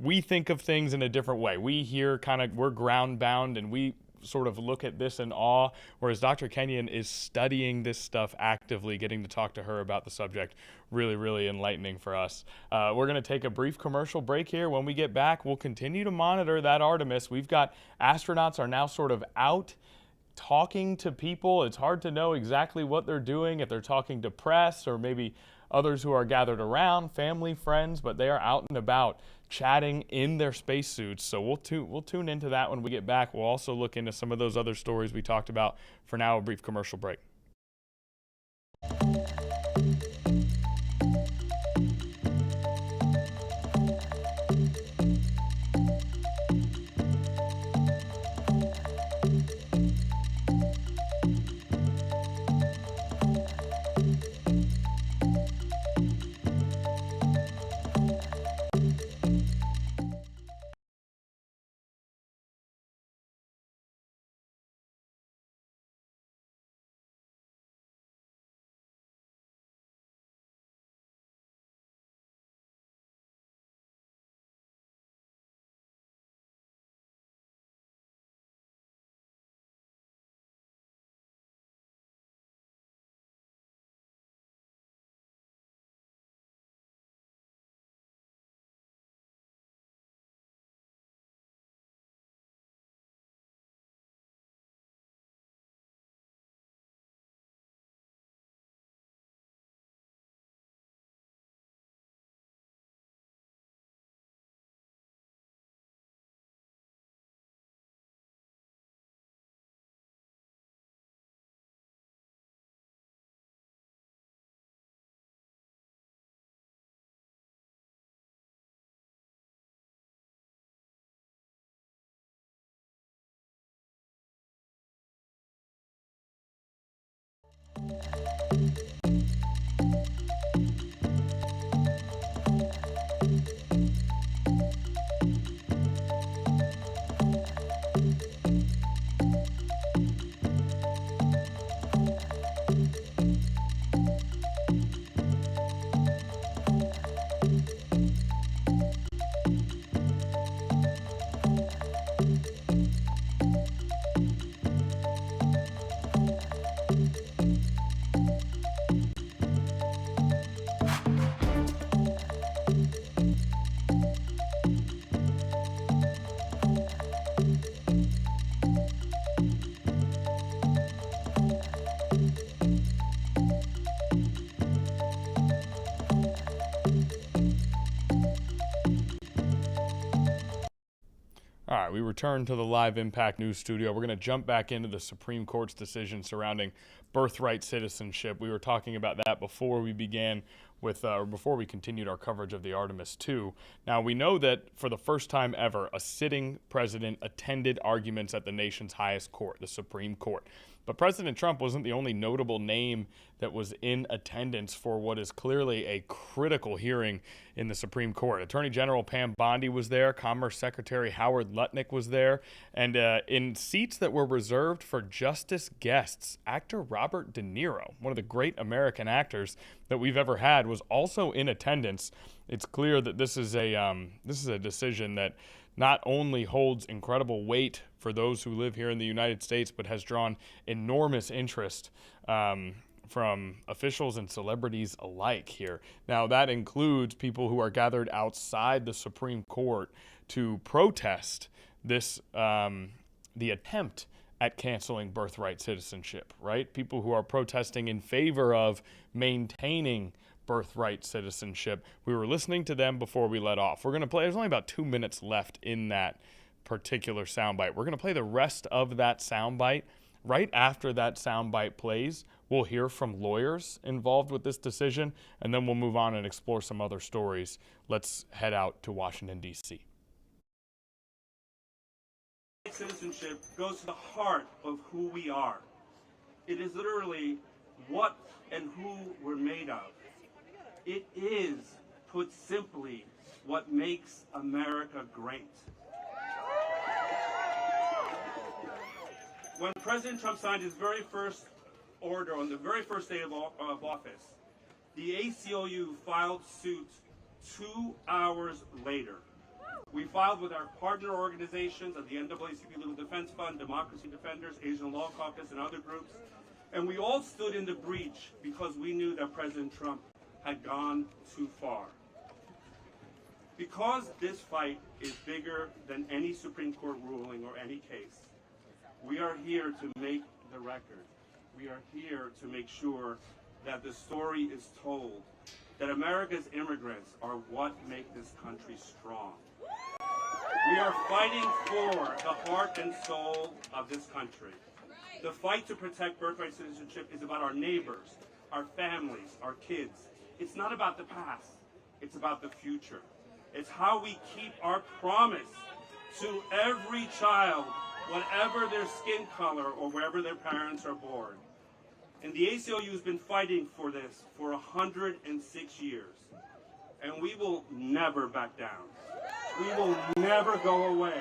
we think of things in a different way. We hear we're ground bound, and we sort of look at this in awe, whereas Dr. Kenyon is studying this stuff actively. Getting to talk to her about the subject, really, really enlightening for us. We're going to take a brief commercial break here. When we get back, we'll continue to monitor that Artemis. We've got astronauts are now sort of out talking to people. It's hard to know exactly what they're doing, if they're talking to press or maybe others who are gathered around, family, friends, but they are out and about chatting in their spacesuits. So we'll tune into that when we get back. We'll also look into some of those other stories we talked about. For now, a brief commercial break. All right, we return to the live Impact News studio. We're going to jump back into the Supreme Court's decision surrounding birthright citizenship. We were talking about that before we began with, or before we continued our coverage of the Artemis II. Now, we know that for the first time ever, a sitting president attended arguments at the nation's highest court, the Supreme Court. But President Trump wasn't the only notable name that was in attendance for what is clearly a critical hearing in the Supreme Court. Attorney General Pam Bondi was there, Commerce Secretary Howard Lutnick was there, and in seats that were reserved for justice guests, actor Robert De Niro, one of the great American actors that we've ever had, was also in attendance. It's clear that this is a decision that not only holds incredible weight for those who live here in the United States, but has drawn enormous interest from officials and celebrities alike here. Now, that includes people who are gathered outside the Supreme Court to protest this, the attempt at canceling birthright citizenship, right? People who are protesting in favor of maintaining birthright citizenship. We were listening to them before we let off. We're going to play, there's only about 2 minutes left in that particular soundbite. We're going to play the rest of that soundbite. Right after that soundbite plays, we'll hear from lawyers involved with this decision, and then we'll move on and explore some other stories. Let's head out to Washington, D.C. Citizenship goes to the heart of who we are. It is literally what and who we're made of. It is, put simply, what makes America great. When President Trump signed his very first order on the very first day of office, the ACLU filed suit 2 hours later. We filed with our partner organizations of the NAACP Legal Defense Fund, Democracy Defenders, Asian Law Caucus, and other groups, and we all stood in the breach because we knew that President Trump had gone too far. Because this fight is bigger than any Supreme Court ruling or any case, we are here to make the record. We are here to make sure that the story is told, that America's immigrants are what make this country strong. We are fighting for the heart and soul of this country. The fight to protect birthright citizenship is about our neighbors, our families, our kids. It's not about the past, it's about the future. It's how we keep our promise to every child, whatever their skin color or wherever their parents are born. And the ACLU has been fighting for this for 106 years. And we will never back down. We will never go away.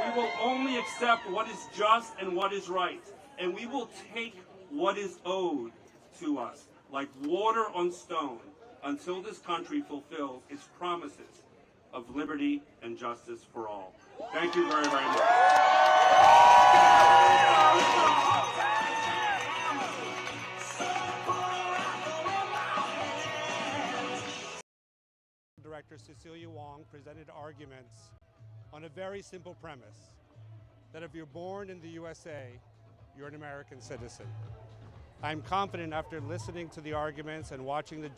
We will only accept what is just and what is right. And we will take what is owed to us, like water on stone, until this country fulfills its promises of liberty and justice for all. Thank you very, very much. Director Cecilia Wong presented arguments on a very simple premise, that if you're born in the USA, you're an American citizen. I'm confident after listening to the arguments and watching the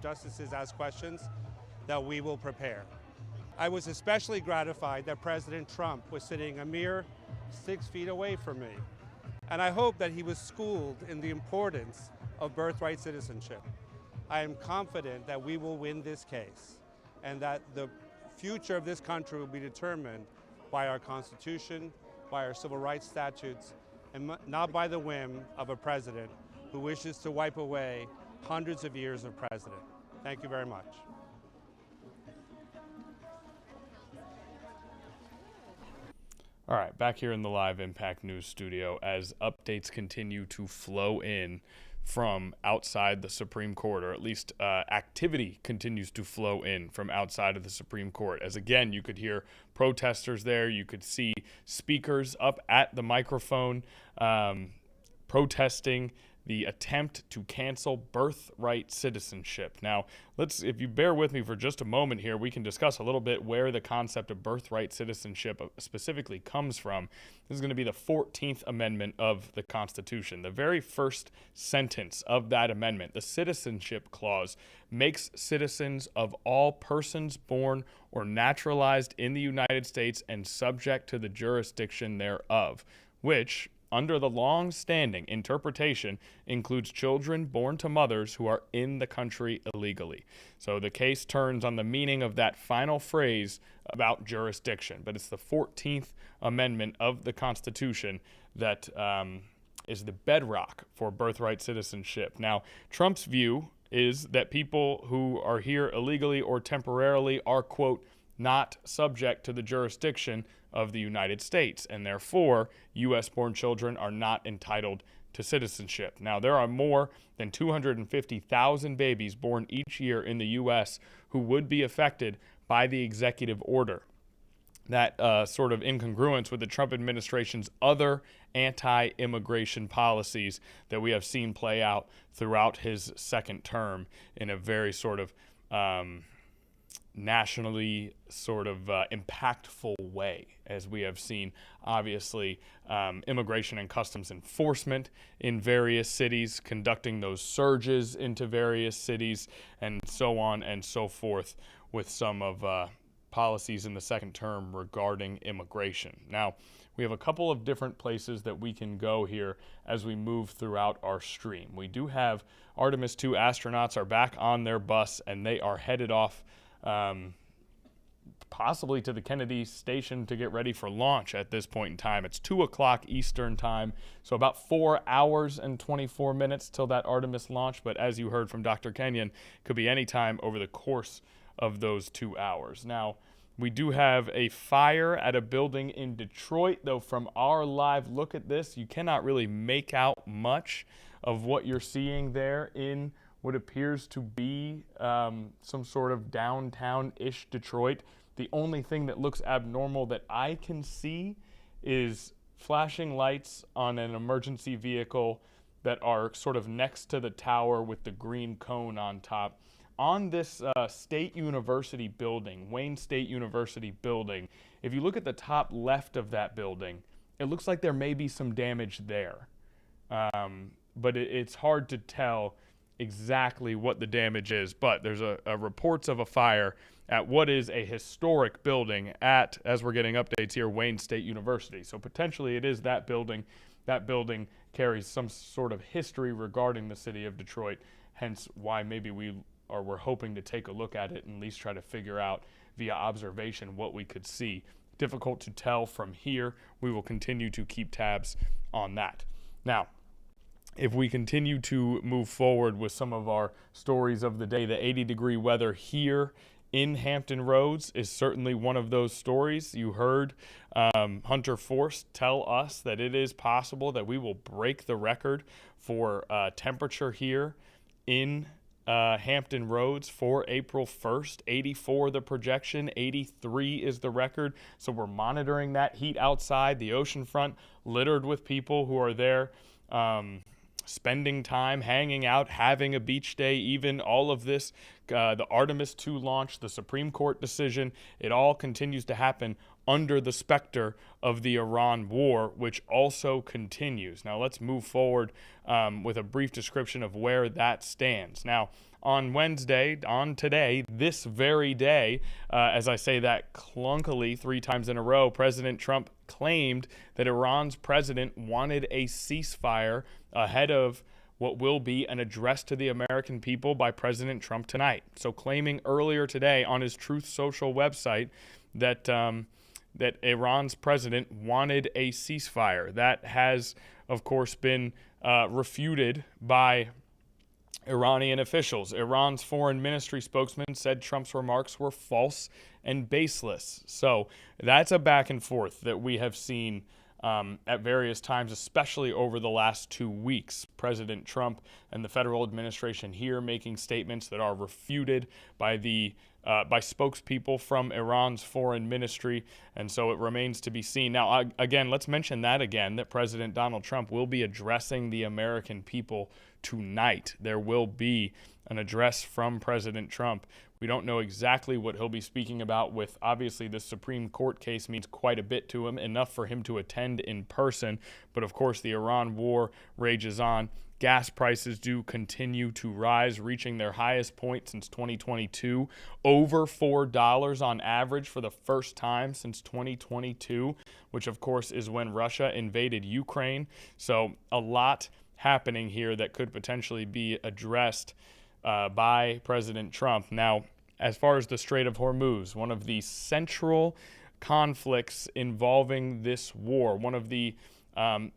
justices ask questions, that we will prepare. I was especially gratified that President Trump was sitting a mere 6 feet away from me. And I hope that he was schooled in the importance of birthright citizenship. I am confident that we will win this case and that the future of this country will be determined by our Constitution, by our civil rights statutes, and not by the whim of a president who wishes to wipe away hundreds of years of precedent. Thank you very much. All right, back here in the live Impact News studio as updates continue to flow in from outside the Supreme Court, or at least activity continues to flow in from outside of the Supreme Court. As again, you could hear protesters there, you could see speakers up at the microphone protesting the attempt to cancel birthright citizenship. Now, if you bear with me for just a moment here, we can discuss a little bit where the concept of birthright citizenship specifically comes from. This is going to be the 14th Amendment of the Constitution. The very first sentence of that amendment, the Citizenship Clause, makes citizens of all persons born or naturalized in the United States and subject to the jurisdiction thereof, which, under the long-standing interpretation, includes children born to mothers who are in the country illegally. So the case turns on the meaning of that final phrase about jurisdiction, but it's the 14th Amendment of the Constitution that is the bedrock for birthright citizenship. Now, Trump's view is that people who are here illegally or temporarily are, quote, not subject to the jurisdiction of the United States, and therefore U.S.-born children are not entitled to citizenship. Now, there are more than 250,000 babies born each year in the U.S. who would be affected by the executive order. That sort of incongruence with the Trump administration's other anti-immigration policies that we have seen play out throughout his second term in a very sort of nationally sort of impactful way, as we have seen, obviously, immigration and customs enforcement in various cities, conducting those surges into various cities, and so on and so forth with some of policies in the second term regarding immigration. Now, we have a couple of different places that we can go here as we move throughout our stream. We do have Artemis 2 astronauts are back on their bus, and they are headed off possibly to the Kennedy station to get ready for launch at this point in time. It's 2 o'clock Eastern time, so about 4 hours and 24 minutes till that Artemis launch, but as you heard from Dr. Kenyon, could be any time over the course of those 2 hours. Now, we do have a fire at a building in Detroit, though from our live look at this, you cannot really make out much of what you're seeing there in what appears to be some sort of downtown-ish Detroit. The only thing that looks abnormal that I can see is flashing lights on an emergency vehicle that are sort of next to the tower with the green cone on top. On this State University building, Wayne State University building, if you look at the top left of that building, it looks like there may be some damage there. But it's hard to tell exactly what the damage is, but there's a reports of a fire at what is a historic building at, as we're getting updates here, Wayne State University. So potentially it is that building. That building carries some sort of history regarding the city of Detroit, hence why maybe we're hoping to take a look at it and at least try to figure out via observation what we could see. Difficult to tell from here. We will continue to keep tabs on that. Now, if we continue to move forward with some of our stories of the day, the 80-degree weather here in Hampton Roads is certainly one of those stories. You heard Hunter Forst tell us that it is possible that we will break the record for temperature here in Hampton Roads for April 1st. 84 the projection, 83 is the record. So we're monitoring that heat outside, the ocean front littered with people who are there spending time, hanging out, having a beach day, even all of this, the Artemis 2 launch, the Supreme Court decision, it all continues to happen under the specter of the Iran war, which also continues. Now let's move forward with a brief description of where that stands. Now, on Wednesday, on today, this very day, as I say that clunkily 3 times in a row, President Trump claimed that Iran's president wanted a ceasefire ahead of what will be an address to the American people by President Trump tonight. So claiming earlier today on his Truth Social website that that Iran's president wanted a ceasefire. That has of course, been refuted by Iranian officials. Iran's foreign ministry spokesman said Trump's remarks were false and baseless. So that's a back and forth that we have seen at various times, especially over the last 2 weeks. President Trump and the federal administration here making statements that are refuted by by spokespeople from Iran's foreign ministry, and so it remains to be seen. Now, again, let's mention that President Donald Trump will be addressing the American people tonight. There will be an address from President Trump. We don't know exactly what he'll be speaking about. With obviously the Supreme Court case means quite a bit to him, enough for him to attend in person. But of course, the Iran war rages on. Gas prices do continue to rise, reaching their highest point since 2022, over $4 on average for the first time since 2022, which of course is when Russia invaded Ukraine. So a lot happening here that could potentially be addressed by President Trump. Now, as far as the Strait of Hormuz, one of the central conflicts involving this war, one of the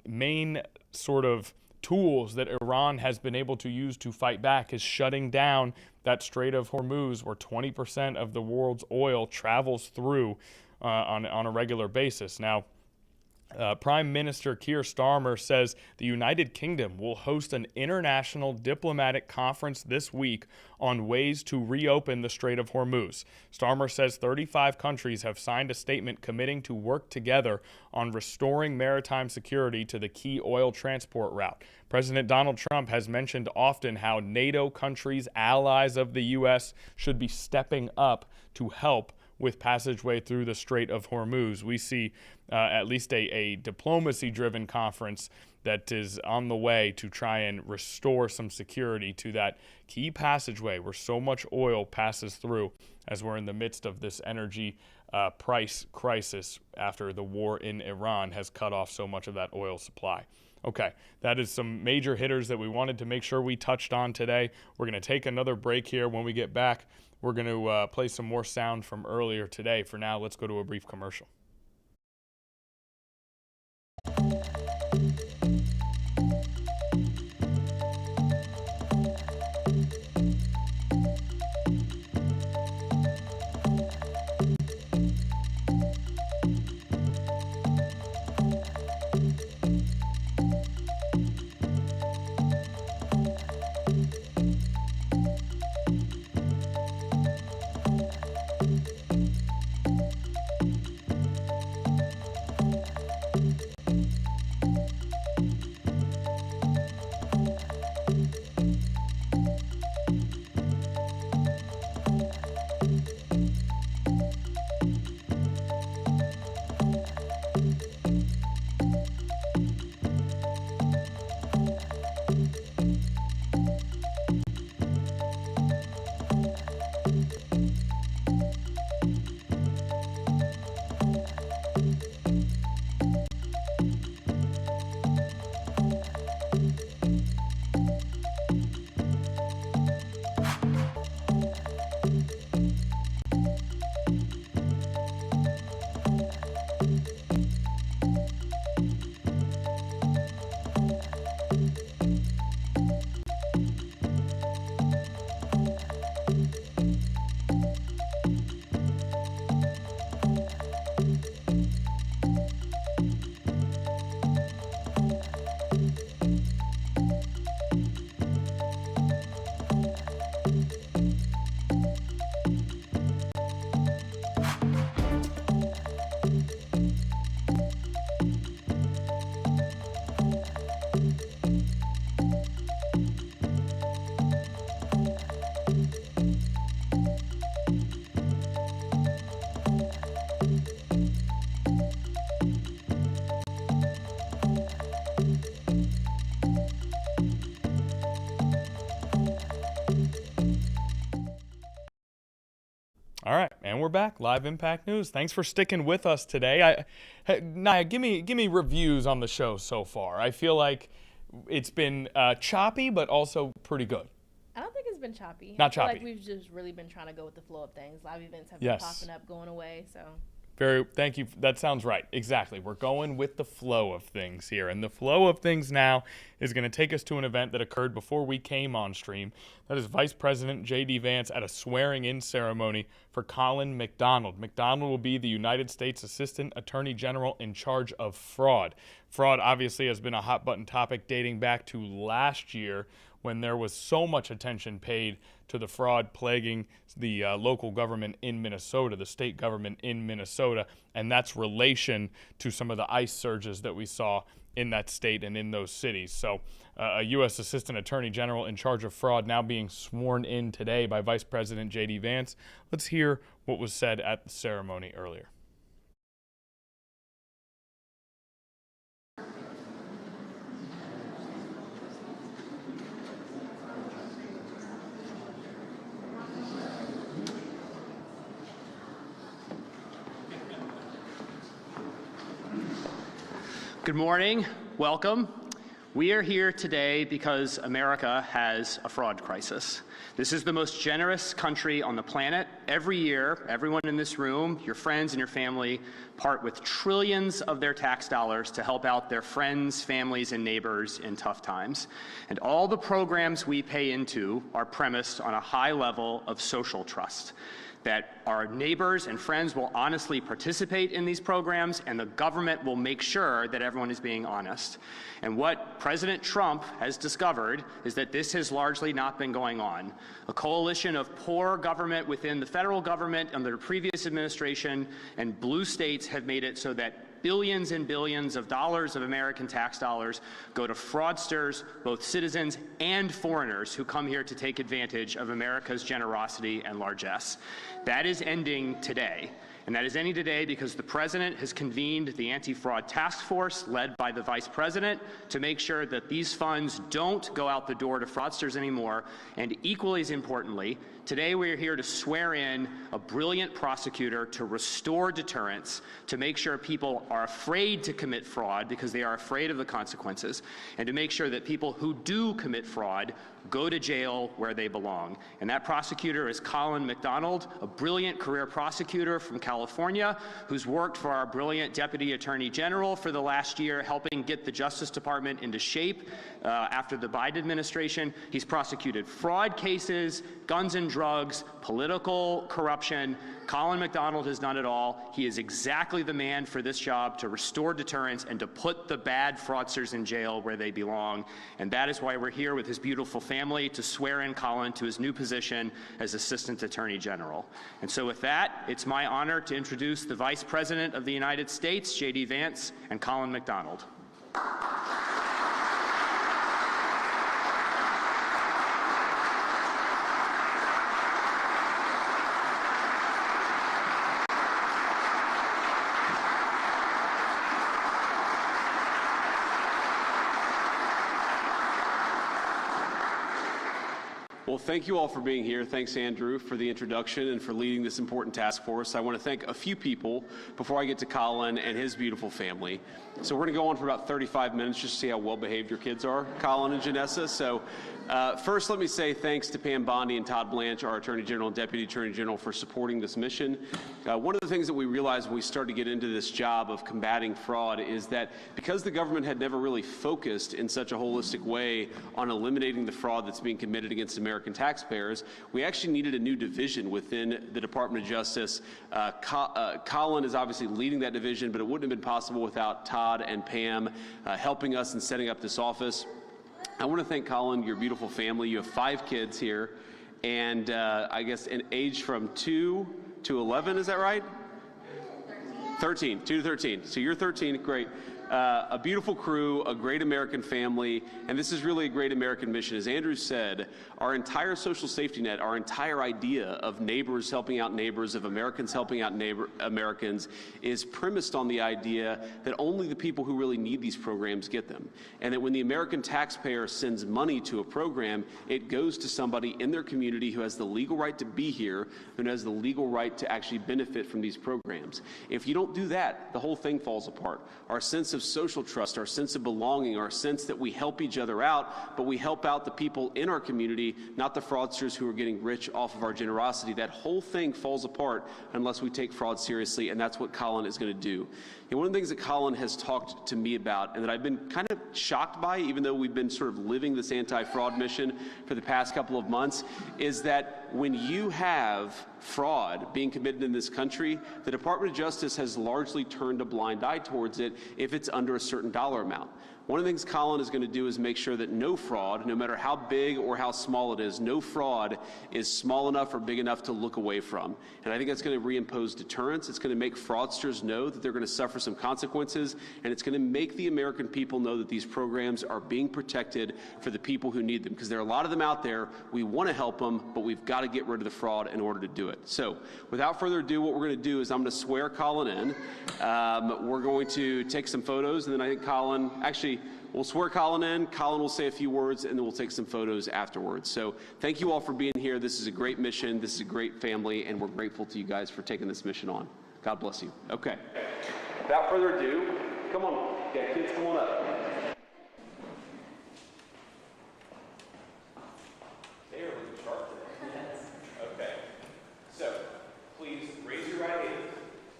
main sort of tools that Iran has been able to use to fight back is shutting down that Strait of Hormuz, where 20% of the world's oil travels through on a regular basis. Now, Prime Minister Keir Starmer says the United Kingdom will host an international diplomatic conference this week on ways to reopen the Strait of Hormuz. Starmer says 35 countries have signed a statement committing to work together on restoring maritime security to the key oil transport route. President Donald Trump has mentioned often how NATO countries, allies of the U.S., should be stepping up to help with passageway through the Strait of Hormuz. We see at least a diplomacy-driven conference that is on the way to try and restore some security to that key passageway where so much oil passes through, as we're in the midst of this energy price crisis after the war in Iran has cut off so much of that oil supply. Okay, that is some major hitters that we wanted to make sure we touched on today. We're going to take another break here. When we get back, we're going to play some more sound from earlier today. For now, let's go to a brief commercial. All right, and we're back. Live Impact News. Thanks for sticking with us today. Naya, give me reviews on the show so far. I feel like it's been choppy, but also pretty good. I don't think it's been choppy. Not I feel choppy. like we've just really been trying to go with the flow of things. Live events have been popping up, going away. So Thank you. That sounds right. Exactly. We're going with the flow of things here. And the flow of things now is going to take us to an event that occurred before we came on stream. That is Vice President J.D. Vance at a swearing-in ceremony for Colin McDonald. McDonald will be the United States Assistant Attorney General in charge of fraud. Fraud obviously has been a hot-button topic dating back to last year, when there was so much attention paid to the fraud plaguing the local government in Minnesota, the state government in Minnesota, and that's relation to some of the ICE surges that we saw in that state and in those cities. So a U.S. Assistant Attorney General in charge of fraud now being sworn in today by Vice President J.D. Vance. Let's hear what was said at the ceremony earlier. Good morning. Welcome. We are here today because America has a fraud crisis. This is the most generous country on the planet. Every year, everyone in this room, your friends and your family, part with trillions of their tax dollars to help out their friends, families, and neighbors in tough times. And all the programs we pay into are premised on a high level of social trust, that our neighbors and friends will honestly participate in these programs, and the government will make sure that everyone is being honest. And what President Trump has discovered is that this has largely not been going on. A coalition of poor government within the federal government under the previous administration and blue states have made it so that billions and billions of dollars of American tax dollars go to fraudsters, both citizens and foreigners who come here to take advantage of America's generosity and largesse. That is ending today. And that is ending today because the President has convened the Anti-Fraud Task Force, led by the Vice President, to make sure that these funds don't go out the door to fraudsters anymore. And equally as importantly, today we are here to swear in a brilliant prosecutor to restore deterrence, to make sure people are afraid to commit fraud because they are afraid of the consequences, and to make sure that people who do commit fraud go to jail where they belong. And that prosecutor is Colin McDonald, a brilliant career prosecutor from California who's worked for our brilliant Deputy Attorney General for the last year, helping get the Justice Department into shape after the Biden administration. He's prosecuted fraud cases, guns and drugs, political corruption. Colin McDonald has done it all. He is exactly the man for this job, to restore deterrence and to put the bad fraudsters in jail where they belong. And that is why we're here with his beautiful family to swear in Colin to his new position as Assistant Attorney General. And so with that, it's my honor to introduce the Vice President of the United States, J.D. Vance, and Colin McDonald. Well, thank you all for being here. Thanks, Andrew, for the introduction and for leading this important task force. I want to thank a few people before I get to Colin and his beautiful family. So we're going to go on for about 35 minutes just to see how well-behaved your kids are, Colin and Janessa. So first, let me say thanks to Pam Bondi and Todd Blanche, our Attorney General and Deputy Attorney General, for supporting this mission. One of the things that we realized when we started to get into this job of combating fraud is that because the government had never really focused in such a holistic way on eliminating the fraud that's being committed against American taxpayers, we actually needed a new division within the Department of Justice. Colin is obviously leading that division, but it wouldn't have been possible without Todd and Pam helping us in setting up this office. I want to thank Colin, your beautiful family. You have 5 kids here, and I guess in age from 2 to 11, is that right? 13, 2 to 13. So you're 13, great. A beautiful crew, a great American family, and this is really a great American mission. As Andrew said, our entire social safety net, our entire idea of neighbors helping out neighbors, of Americans helping out Americans, is premised on the idea that only the people who really need these programs get them. And that when the American taxpayer sends money to a program, it goes to somebody in their community who has the legal right to be here, who has the legal right to actually benefit from these programs. If you don't do that, the whole thing falls apart. Our sense of of social trust, our sense of belonging, our sense that we help each other out, but we help out the people in our community, not the fraudsters who are getting rich off of our generosity. That whole thing falls apart unless we take fraud seriously, and that's what Colin is going to do. And one of the things that Colin has talked to me about and that I've been kind of shocked by, even though we've been sort of living this anti-fraud mission for the past couple of months, is that when you have fraud being committed in this country, the Department of Justice has largely turned a blind eye towards it if it's under a certain dollar amount. One of the things Colin is going to do is make sure that no fraud, no matter how big or how small it is, no fraud is small enough or big enough to look away from. And I think that's going to reimpose deterrence. It's going to make fraudsters know that they're going to suffer some consequences, and it's going to make the American people know that these programs are being protected for the people who need them, because there are a lot of them out there. We want to help them, but we've got to get rid of the fraud in order to do it. So without further ado, what we're going to do is I'm going to swear Colin in. We're going to take some photos, and then I think Colin, actually, we'll swear Colin in, Colin will say a few words, and then we'll take some photos afterwards. So thank you all for being here. This is a great mission. This is a great family, and we're grateful to you guys for taking this mission on. God bless you. Okay. Without further ado, come on. Yeah, kids, come on up. They are looking sharp today. Okay. So, please raise your right hand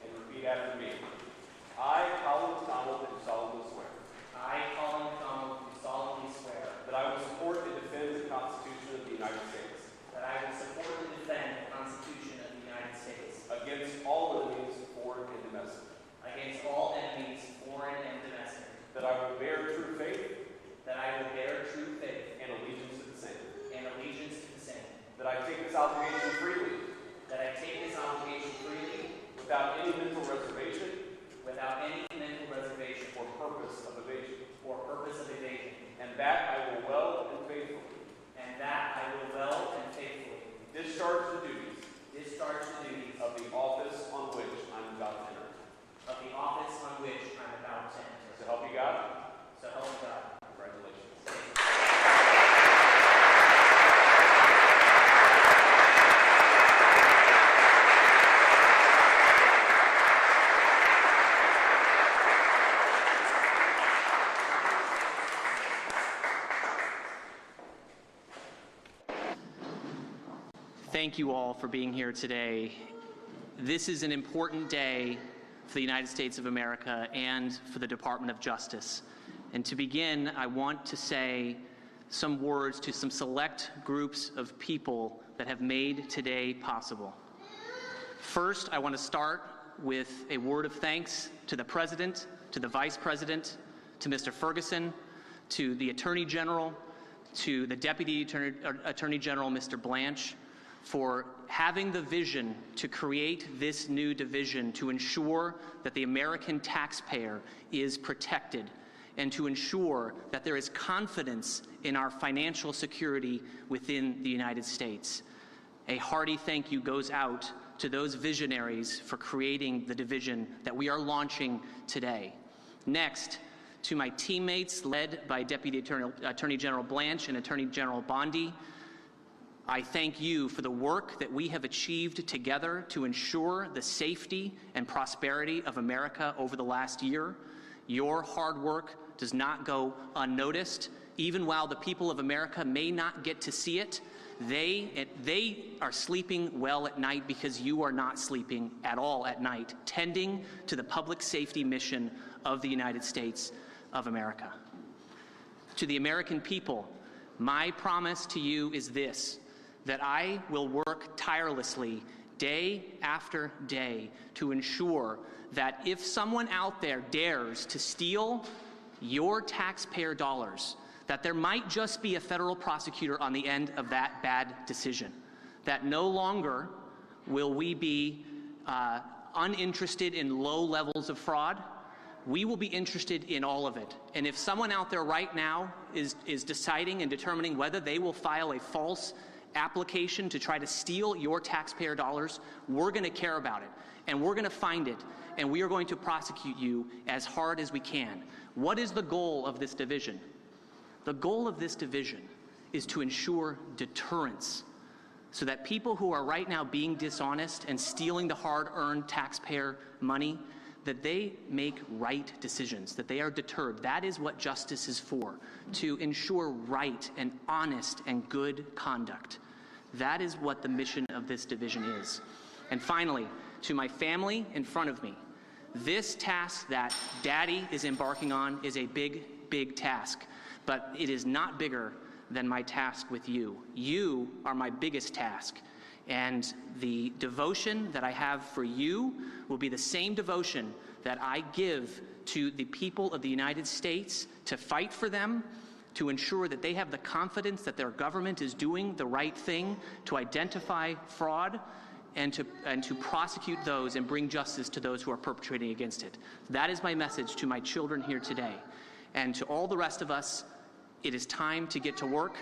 and repeat after me. I, Colin McDonald, do solemnly swear. I, Colin McDonald, do solemnly swear That I will support and defend the Constitution of the United States. that I will support and defend the Constitution of the United States Against all enemies, foreign and domestic. against all enemies, foreign and domestic, That I will bear true faith that I will bear true faith and allegiance to the same. and allegiance to the same, That I take this obligation freely, that I take this obligation freely without any mental reservation without any mental reservation or purpose of evasion. or purpose of evasion, And that I will well and faithfully and that I will well and faithfully discharge the duties discharge the duties of the office on which I'm about to enter. of the office on which I am about to enter. So help you God. So help me God. Congratulations. Thank you all for being here today. This is an important day for the United States of America and for the Department of Justice. And to begin, I want to say some words to some select groups of people that have made today possible. First, I want to start with a word of thanks to the President, to the Vice President, to Mr. Ferguson, to the Attorney General, to the Deputy Attorney General, Mr. Blanche, for having the vision to create this new division to ensure that the American taxpayer is protected and to ensure that there is confidence in our financial security within the United States. A hearty thank you goes out to those visionaries for creating the division that we are launching today. Next, to my teammates led by Deputy Attorney General Blanche and Attorney General Bondi, I thank you for the work that we have achieved together to ensure the safety and prosperity of America over the last year. Your hard work does not go unnoticed. Even while the people of America may not get to see it, they are sleeping well at night because you are not sleeping at all at night, tending to the public safety mission of the United States of America. To the American people, my promise to you is this: that I will work tirelessly day after day to ensure that if someone out there dares to steal your taxpayer dollars, that there might just be a federal prosecutor on the end of that bad decision, that no longer will we be uninterested in low levels of fraud. We will be interested in all of it. And if someone out there right now is deciding and determining whether they will file a false application to try to steal your taxpayer dollars, we're going to care about it, and we're going to find it, and we are going to prosecute you as hard as we can. What is the goal of this division? The goal of this division is to ensure deterrence, so that people who are right now being dishonest and stealing the hard-earned taxpayer money, that they make right decisions, that they are deterred. That is what justice is for, to ensure right and honest and good conduct. That is what the mission of this division is. And finally, to my family in front of me, this task that Daddy is embarking on is a big, big task, but it is not bigger than my task with you. You are my biggest task. And the devotion that I have for you will be the same devotion that I give to the people of the United States to fight for them, to ensure that they have the confidence that their government is doing the right thing, to identify fraud, and to prosecute those and bring justice to those who are perpetrating against it. That is my message to my children here today. And to all the rest of us, it is time to get to work.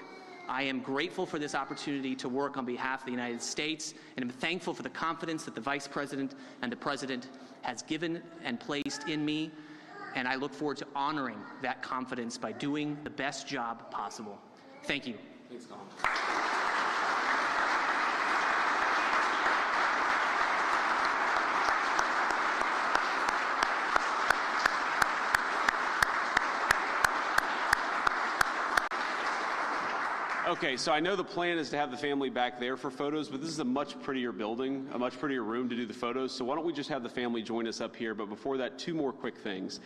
I am grateful for this opportunity to work on behalf of the United States, and I'm thankful for the confidence that the Vice President and the President has given and placed in me, and I look forward to honoring that confidence by doing the best job possible. Thank you. Thanks, Colin. Okay, so I know the plan is to have the family back there for photos, but this is a much prettier building, a much prettier room to do the photos, so why don't we just have the family join us up here. But before that, two more quick things.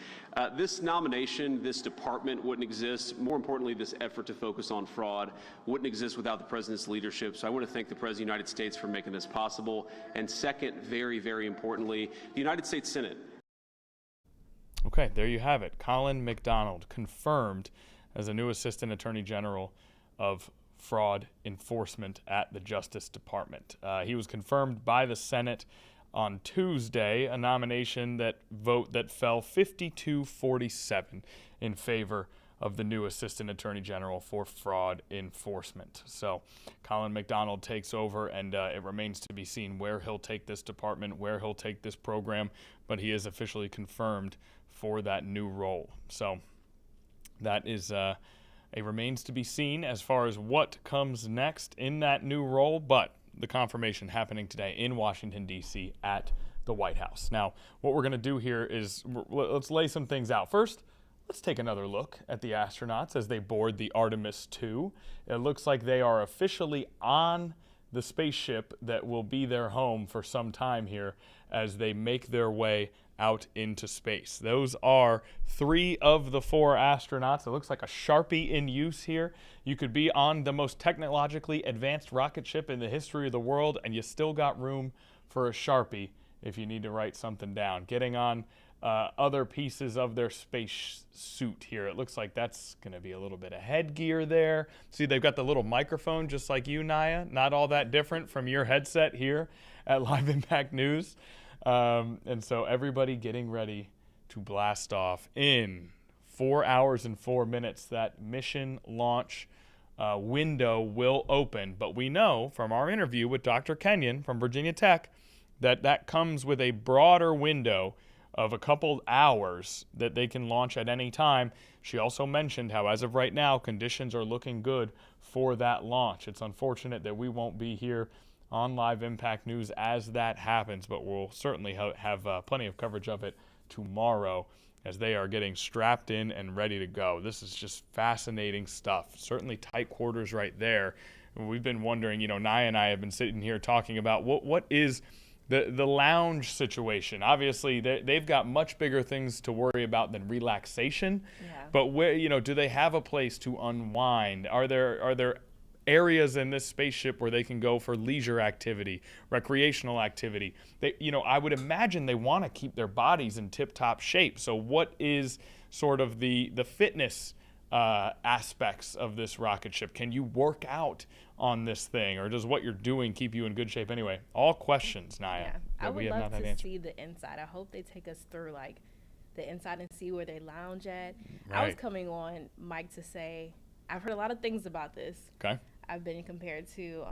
This nomination, this department wouldn't exist. More importantly, this effort to focus on fraud wouldn't exist without the President's leadership, so I want to thank the President of the United States for making this possible. And second, very, very importantly, the United States Senate. Okay, there you have it. Colin McDonald confirmed as a new Assistant Attorney General of Fraud Enforcement at the Justice Department. He was confirmed by the Senate on Tuesday, a nomination that fell 52-47 in favor of the new Assistant Attorney General for Fraud Enforcement. So Colin McDonald takes over, and it remains to be seen where he'll take this department, where he'll take this program, but he is officially confirmed for that new role. So that is it remains to be seen as far as what comes next in that new role, but the confirmation happening today in Washington, D.C. at the White House. Now, what we're going to do here is let's lay some things out. First, let's take another look at the astronauts as they board the Artemis II. It looks like they are officially on the spaceship that will be their home for some time here as they make their way out into space. Those are 3 of the 4 astronauts. It looks like a Sharpie in use here. You could be on the most technologically advanced rocket ship in the history of the world, and you still got room for a Sharpie if you need to write something down. Getting on other pieces of their space suit here. It looks like that's going to be a little bit of headgear there. See, they've got the little microphone just like you, Naya. Not all that different from your headset here at Live Impact News. And so everybody getting ready to blast off in 4 hours and 4 minutes. That mission launch window will open. But we know from our interview with Dr. Kenyon from Virginia Tech that comes with a broader window of a couple hours that they can launch at any time. She also mentioned how as of right now, conditions are looking good for that launch. It's unfortunate that we won't be here on Live Impact News as that happens, but we'll certainly have plenty of coverage of it tomorrow as they are getting strapped in and ready to go. This is just fascinating stuff. Certainly tight quarters right there. We've been wondering, Naya and I have been sitting here talking about what is the lounge situation. Obviously, they've got much bigger things to worry about than relaxation. Yeah. But where do they have a place to unwind? Are there areas in this spaceship where they can go for leisure activity, recreational activity? I would imagine they want to keep their bodies in tip-top shape. So what is sort of the fitness aspects of this rocket ship? Can you work out on this thing, or does what you're doing keep you in good shape anyway? All questions, Naya. Yeah, I would love to see the inside. I hope they take us through like the inside and see where they lounge at. Right. I was coming on Mike to say I've heard a lot of things about this. Okay. I've been compared to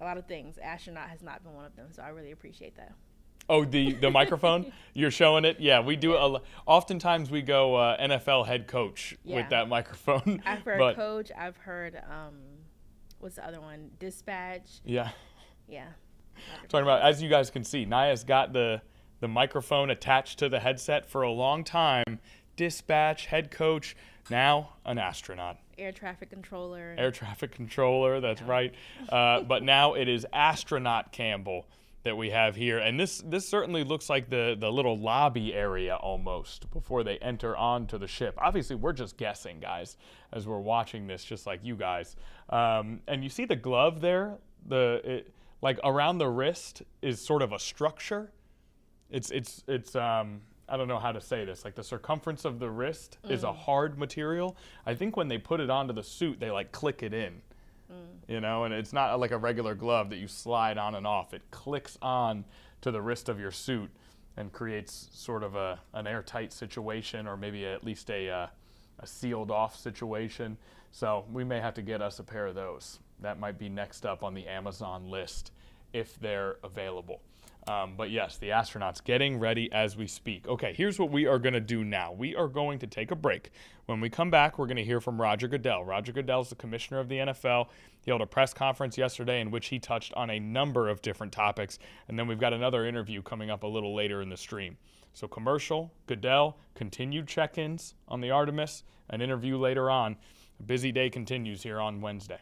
a lot of things. Astronaut has not been one of them, so I really appreciate that. Oh, the microphone? You're showing it? Yeah, we do it. Oftentimes we go NFL head coach with that microphone. I've heard coach. I've heard, what's the other one? Dispatch. Yeah. Yeah. Talking about, as you guys can see, Naya's got the the microphone attached to the headset for a long time. Dispatch, head coach, now an astronaut. Air traffic controller. Air traffic controller, that's right. But now it is astronaut Campbell that we have here. And this certainly looks like the little lobby area almost before they enter onto the ship. Obviously, we're just guessing, guys, as we're watching this, just like you guys. And you see the glove there? Like around the wrist is sort of a structure. It's I don't know how to say this. Like the circumference of the wrist is a hard material. I think when they put it onto the suit, they like click it in, you know, and it's not like a regular glove that you slide on and off. It clicks on to the wrist of your suit and creates sort of an airtight situation, or maybe at least a sealed off situation. So we may have to get us a pair of those. That might be next up on the Amazon list if they're available. But yes, the astronauts getting ready as we speak. Okay, here's what we are going to do now. We are going to take a break. When we come back, we're going to hear from Roger Goodell. Roger Goodell is the commissioner of the NFL. He held a press conference yesterday in which he touched on a number of different topics. And then we've got another interview coming up a little later in the stream. So commercial, Goodell, continued check-ins on the Artemis, an interview later on. A busy day continues here on Wednesday.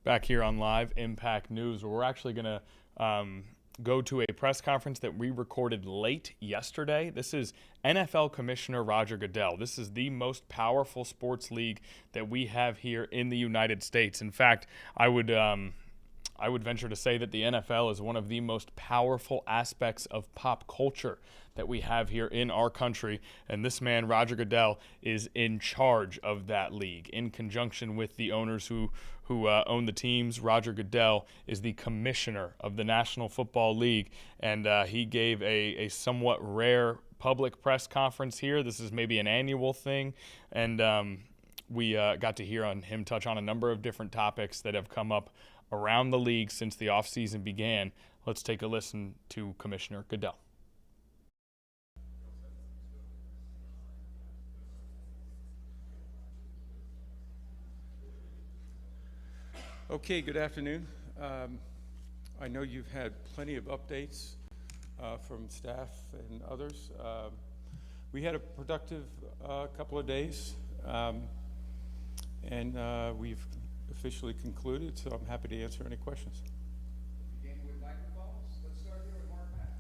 Back here on Live Impact News, where we're actually going to go to a press conference that we recorded late yesterday. This is NFL Commissioner Roger Goodell. This is the most powerful sports league that we have here in the United States. In fact, I would venture to say that the NFL is one of the most powerful aspects of pop culture that we have here in our country. And this man, Roger Goodell, is in charge of that league in conjunction with the owners who own the teams. Roger Goodell is the commissioner of the National Football League, and he gave a somewhat rare public press conference here. This is maybe an annual thing, and we got to hear on him touch on a number of different topics that have come up around the league since the offseason began. Let's take a listen to Commissioner Goodell. Okay, good afternoon. I know you've had plenty of updates from staff and others. We had a productive couple of days, and we've officially concluded, so I'm happy to answer any questions. Beginning with microphones, let's start here with Mark Mack.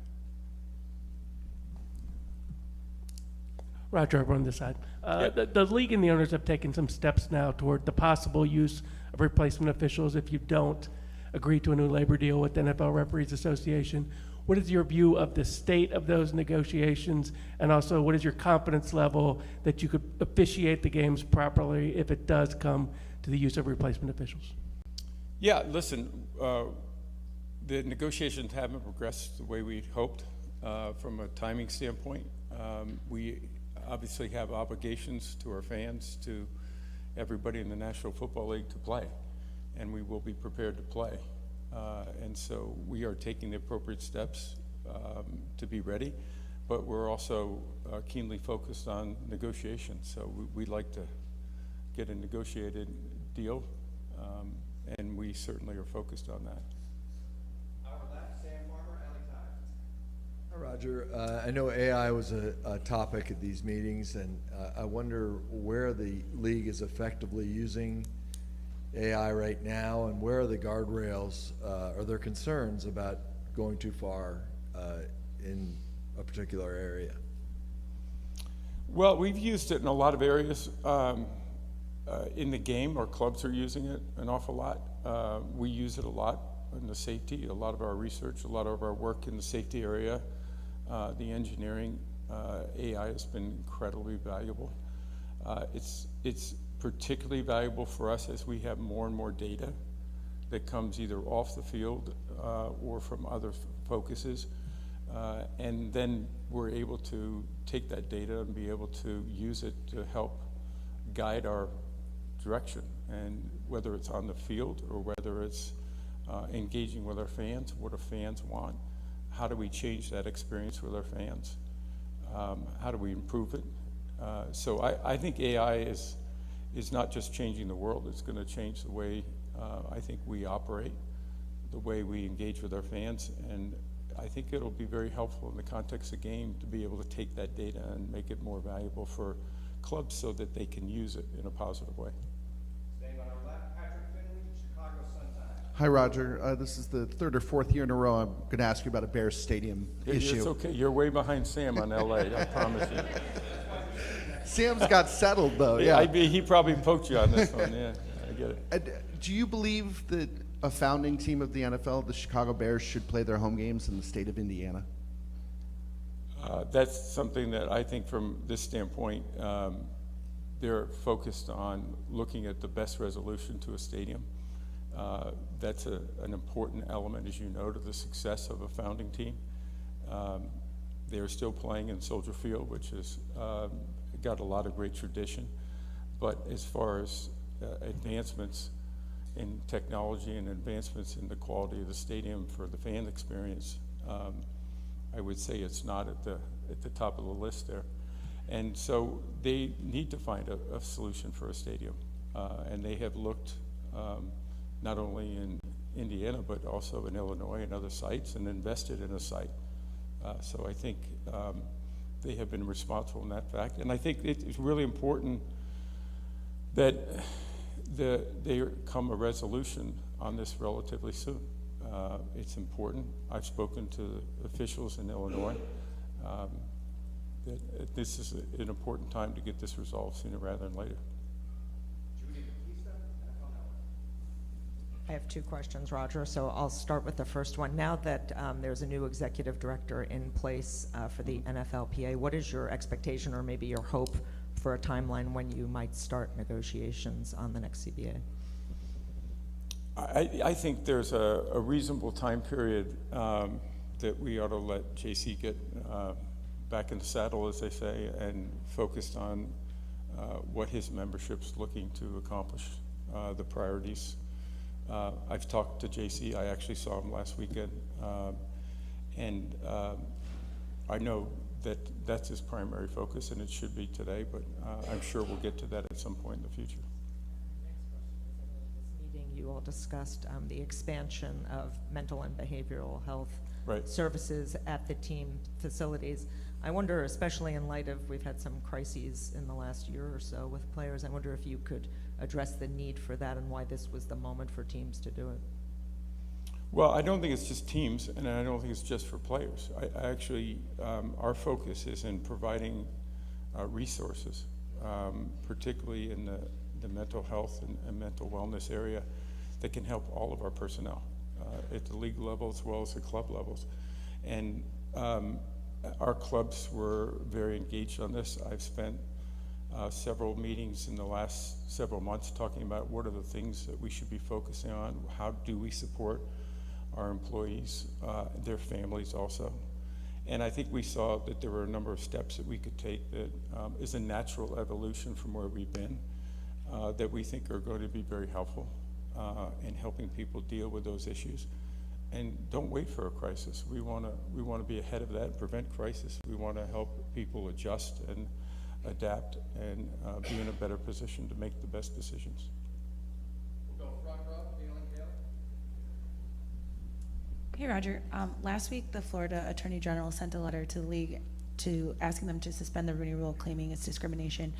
Roger, over on this side. The league and the owners have taken some steps now toward the possible use of of replacement officials if you don't agree to a new labor deal with the NFL Referees Association. What is your view of the state of those negotiations, and also what is your confidence level that you could officiate the games properly if it does come to the use of replacement officials? Yeah, listen, the negotiations haven't progressed the way we'd hoped from a timing standpoint. We obviously have obligations to our fans, to everybody in the National Football League to play, and we will be prepared to play. And so we are taking the appropriate steps to be ready, but we're also keenly focused on negotiations. So we'd like to get a negotiated deal, and we certainly are focused on that. Roger, I know AI was a topic at these meetings, and I wonder where the league is effectively using AI right now, and where are the guardrails? Are there concerns about going too far in a particular area? Well, we've used it in a lot of areas in the game. Our clubs are using it an awful lot. We use it a lot in the safety, a lot of our research, a lot of our work in the safety area, the engineering. AI has been incredibly valuable. It's particularly valuable for us as we have more and more data that comes either off the field or from other focuses. And then we're able to take that data and be able to use it to help guide our direction. And whether it's on the field or whether it's engaging with our fans, what do fans want? How do we change that experience with our fans? How do we improve it? So I think AI is not just changing the world, it's going to change the way I think we operate, the way we engage with our fans, and I think it'll be very helpful in the context of game to be able to take that data and make it more valuable for clubs so that they can use it in a positive way. Staying on our left, Patrick Finley, Chicago Sun-Times. Hi, Roger. This is the third or fourth year in a row I'm going to ask you about a Bears stadium issue. It's okay. You're way behind Sam on LA, I promise you. Sam's got settled, though. Yeah, he probably poked you on this one. Yeah, I get it. Do you believe that a founding team of the NFL, the Chicago Bears, should play their home games in the state of Indiana? That's something that I think from this standpoint, they're focused on looking at the best resolution to a stadium. That's an important element, as you know, to the success of a founding team. They're still playing in Soldier Field, which has got a lot of great tradition. But as far as advancements in technology and advancements in the quality of the stadium for the fan experience, I would say it's not at the top of the list there. And so they need to find a solution for a stadium. And they have looked not only in Indiana, but also in Illinois and other sites, and invested in a site. So I think they have been responsible in that fact. And I think it's really important that there come a resolution on this relatively soon. It's important. I've spoken to officials in Illinois that this is an important time to get this resolved sooner rather than later. I have two questions, Roger, so I'll start with the first one. Now that there's a new executive director in place for the NFLPA, what is your expectation or maybe your hope for a timeline when you might start negotiations on the next CBA? I think there's a reasonable time period that we ought to let JC get back in the saddle, as they say, and focused on what his membership's looking to accomplish, the priorities. I've talked to JC. I actually saw him last weekend, and I know that that's his primary focus, and it should be today, but I'm sure we'll get to that at some point in the future. This meeting, you all discussed the expansion of mental and behavioral health services at the team facilities. I wonder, especially in light of, we've had some crises in the last year or so with players, I wonder if you could address the need for that and why this was the moment for teams to do it. Well, I don't think it's just teams, and I don't think it's just for players. I actually, our focus is in providing resources, particularly in the mental health and mental wellness area that can help all of our personnel at the league level as well as the club levels. And our clubs were very engaged on this. I've spent several meetings in the last several months talking about what are the things that we should be focusing on, how do we support our employees, their families also. And I think we saw that there were a number of steps that we could take that is a natural evolution from where we've been that we think are going to be very helpful in helping people deal with those issues. And don't wait for a crisis. We want to be ahead of that and prevent crisis. We want to help people adjust and adapt and be in a better position to make the best decisions. We'll go front row, Neil and Gail. Hey, Roger. Last week, the Florida Attorney General sent a letter to the league asking them to suspend the Rooney Rule, claiming it's discrimination.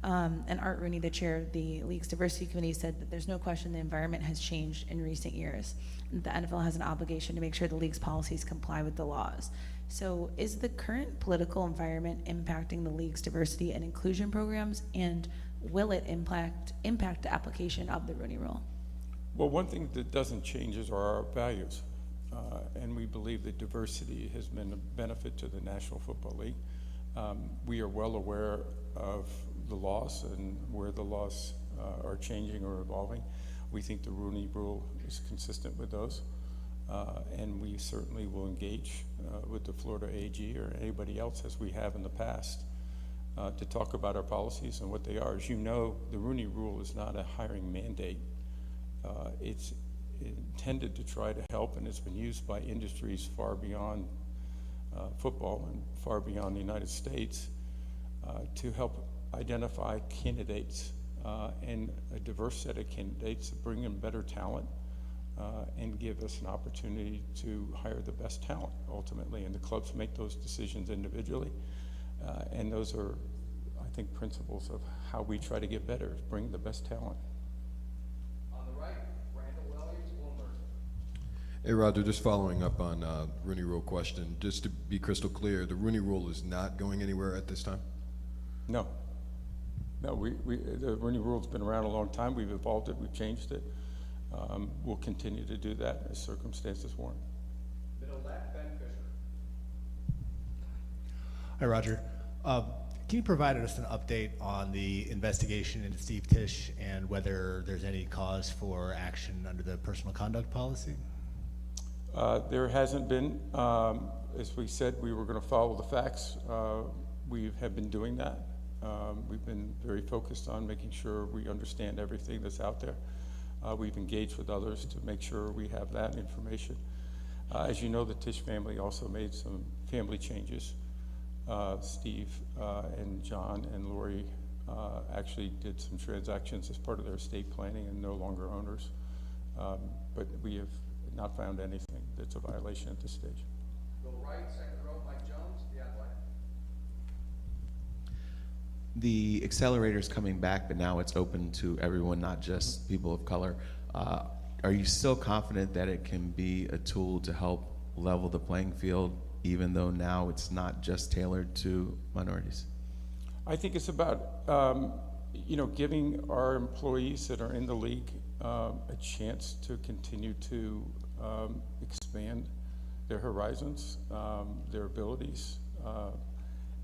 And Art Rooney, the chair of the league's diversity committee, said that there's no question the environment has changed in recent years. The NFL has an obligation to make sure the league's policies comply with the laws. So is the current political environment impacting the league's diversity and inclusion programs, and will it impact the application of the Rooney Rule? Well, one thing that doesn't change is our values. And we believe that diversity has been a benefit to the National Football League. We are well aware of the laws and where the laws are changing or evolving. We think the Rooney Rule is consistent with those. And we certainly will engage with the Florida AG or anybody else, as we have in the past, to talk about our policies and what they are. As you know, the Rooney Rule is not a hiring mandate. It's intended to try to help, and it's been used by industries far beyond football and far beyond the United States to help identify candidates and a diverse set of candidates, bring in better talent, and give us an opportunity to hire the best talent ultimately. And the clubs make those decisions individually. And those are, I think, principles of how we try to get better, bring the best talent. On the right, Randall Williams, Bloomberg. Hey, Roger, just following up on Rooney Rule question. Just to be crystal clear, the Rooney Rule is not going anywhere at this time? No. No, the Rooney Rule's been around a long time. We've evolved it, we've changed it. We'll continue to do that as circumstances warrant. Middle left, Ben Fisher. Hi, Roger. Can you provide us an update on the investigation into Steve Tisch and whether there's any cause for action under the personal conduct policy? There hasn't been. As we said, we were going to follow the facts. We have been doing that. We've been very focused on making sure we understand everything that's out there. We've engaged with others to make sure we have that information. As you know, the Tisch family also made some family changes. Steve and John and Lori actually did some transactions as part of their estate planning and no longer owners. But we have not found anything that's a violation at this stage. Go right, second row, Mike Jones, The Athletic. The accelerator's coming back, but now it's open to everyone, not just people of color. Are you still confident that it can be a tool to help level the playing field, even though now it's not just tailored to minorities? I think it's about giving our employees that are in the league a chance to continue to expand their horizons, their abilities,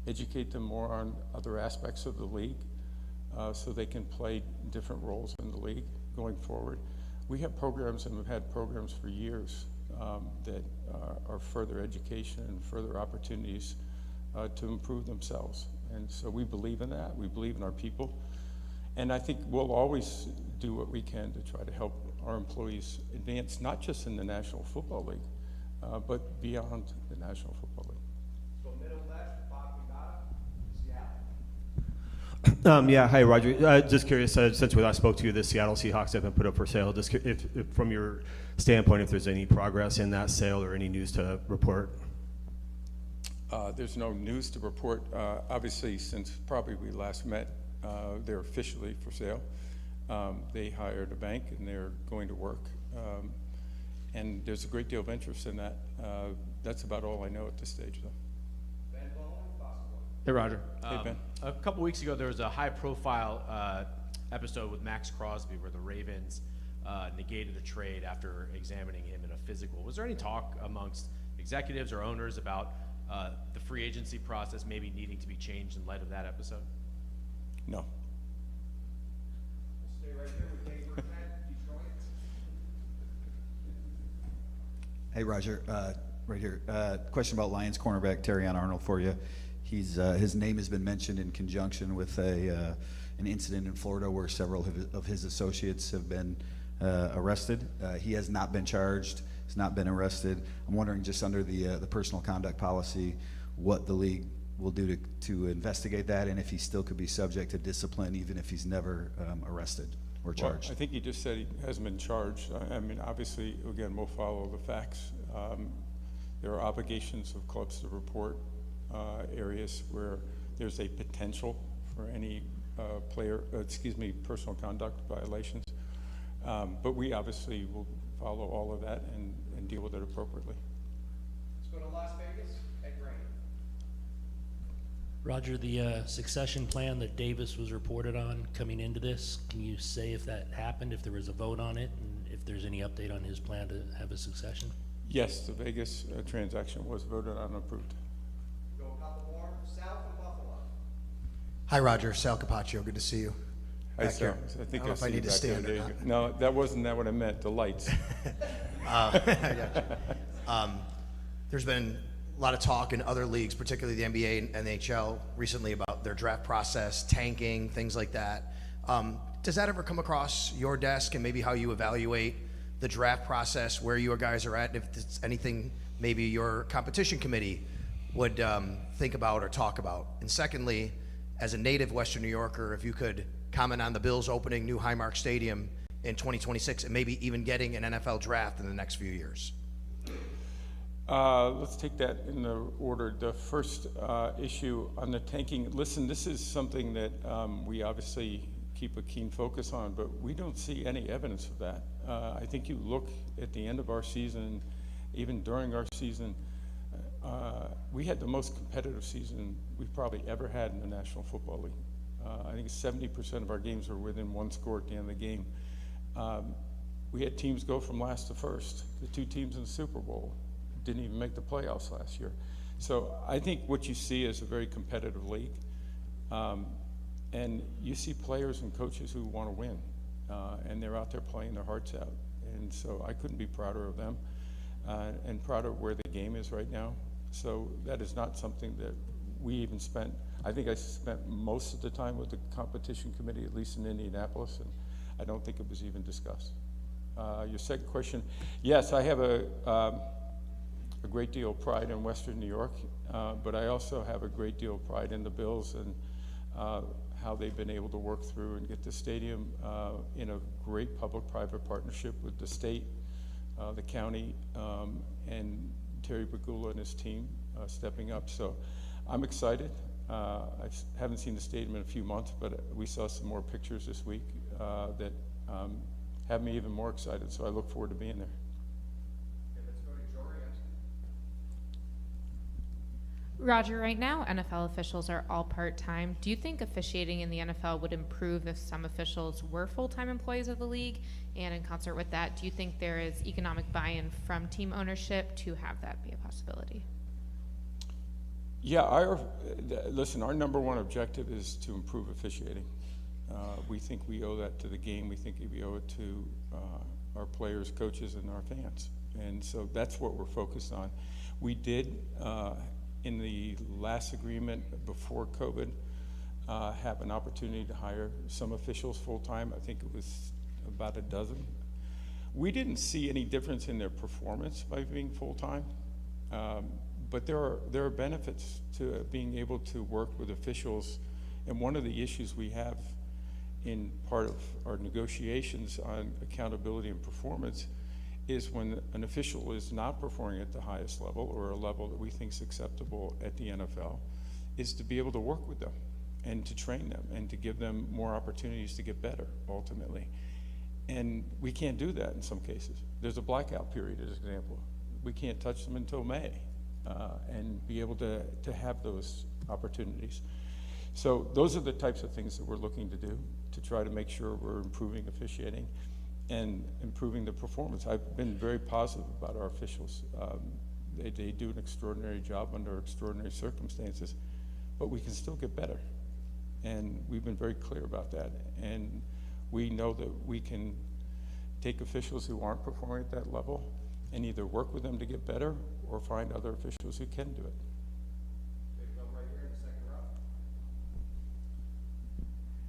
educate them more on other aspects of the league so they can play different roles in the league going forward. We have programs, and we've had programs for years that are further education and further opportunities to improve themselves. And so we believe in that. We believe in our people. And I think we'll always do what we can to try to help our employees advance, not just in the National Football League, but beyond the National Football League. Go middle left, Bob Pagata, Seattle. Yeah, hi, Roger. Just curious, since we last spoke to you, the Seattle Seahawks have been put up for sale. Just if from your standpoint, if there's any progress in that sale or any news to report? There's no news to report. Obviously, since probably we last met, they're officially for sale. They hired a bank and they're going to work. And there's a great deal of interest in that. That's about all I know at this stage, though. Hey, Roger. Hey, Ben. A couple weeks ago, there was a high-profile episode with Max Crosby where the Ravens negated the trade after examining him in a physical. Was there any talk amongst executives or owners about the free agency process maybe needing to be changed in light of that episode? No. We'll stay right here with Dave Burnett, Detroit. Hey, Roger, right here. Question about Lions cornerback Terrion Arnold for you. His name has been mentioned in conjunction with an incident in Florida where several of his associates have been arrested. He has not been charged. Has not been arrested. I'm wondering, just under the personal conduct policy, what the league will do to investigate that, and if he still could be subject to discipline even if he's never arrested or charged. Well, I think he just said he hasn't been charged. I mean, obviously, again, we'll follow the facts. There are obligations of clubs to report areas where there's a potential for any personal conduct violations. But we obviously will follow all of that and deal with it appropriately. Let's go to Las Vegas. Ed Graham. Roger, the succession plan that Davis was reported on coming into this, can you say if that happened, if there was a vote on it, and if there's any update on his plan to have a succession? Yes, the Vegas transaction was voted on and approved. Go a couple more. Sal from Buffalo. Hi, Roger. Sal Capaccio. Good to see you. Hi, Sal. I think I don't know if I need to stand or not. No, that wasn't what I meant. The lights. I got you. There's been a lot of talk in other leagues, particularly the NBA and NHL, recently about their draft process, tanking, things like that. Does that ever come across your desk, and maybe how you evaluate the draft process, where your guys are at, and if it's anything maybe your competition committee would think about or talk about? And secondly, as a native Western New Yorker, if you could comment on the Bills opening new Highmark Stadium in 2026 and maybe even getting an NFL draft in the next few years. Let's take that in the order. The first issue on the tanking, listen, this is something that we obviously keep a keen focus on, but we don't see any evidence of that. I think you look at the end of our season, even during our season, we had the most competitive season we've probably ever had in the National Football League. I think 70% of our games were within one score at the end of the game. We had teams go from last to first. The two teams in the Super Bowl didn't even make the playoffs last year. So I think what you see is a very competitive league. And you see players and coaches who want to win. And they're out there playing their hearts out. And so I couldn't be prouder of them and prouder of where the game is right now. So that is not something that we even spent. I think I spent most of the time with the competition committee, at least in Indianapolis, and I don't think it was even discussed. Your second question, yes, I have a great deal of pride in Western New York, but I also have a great deal of pride in the Bills and how they've been able to work through and get the stadium in a great public-private partnership with the state, the county, and Terry Pegula and his team stepping up. So I'm excited. I haven't seen the stadium in a few months, but we saw some more pictures this week that have me even more excited. So I look forward to being there. Okay, let's go to Jory. Roger, right now NFL officials are all part-time. Do you think officiating in the NFL would improve if some officials were full-time employees of the league? And in concert with that, do you think there is economic buy-in from team ownership to have that be a possibility? Yeah, listen, our number one objective is to improve officiating. We think we owe that to the game. We think we owe it to our players, coaches, and our fans. And so that's what we're focused on. We did, in the last agreement before COVID, have an opportunity to hire some officials full-time. I think it was about a dozen. We didn't see any difference in their performance by being full-time. But there are benefits to being able to work with officials, and one of the issues we have in part of our negotiations on accountability and performance is when an official is not performing at the highest level or a level that we think is acceptable at the NFL, is to be able to work with them and to train them and to give them more opportunities to get better ultimately. And we can't do that in some cases. There's a blackout period, as an example. We can't touch them until May. And be able to have those opportunities. So those are the types of things that we're looking to do. to try to make sure we're improving officiating and improving the performance. I've been very positive about our officials. They do an extraordinary job under extraordinary circumstances, but we can still get better. And we've been very clear about that. And we know that we can take officials who aren't performing at that level and either work with them to get better or find other officials who can do it.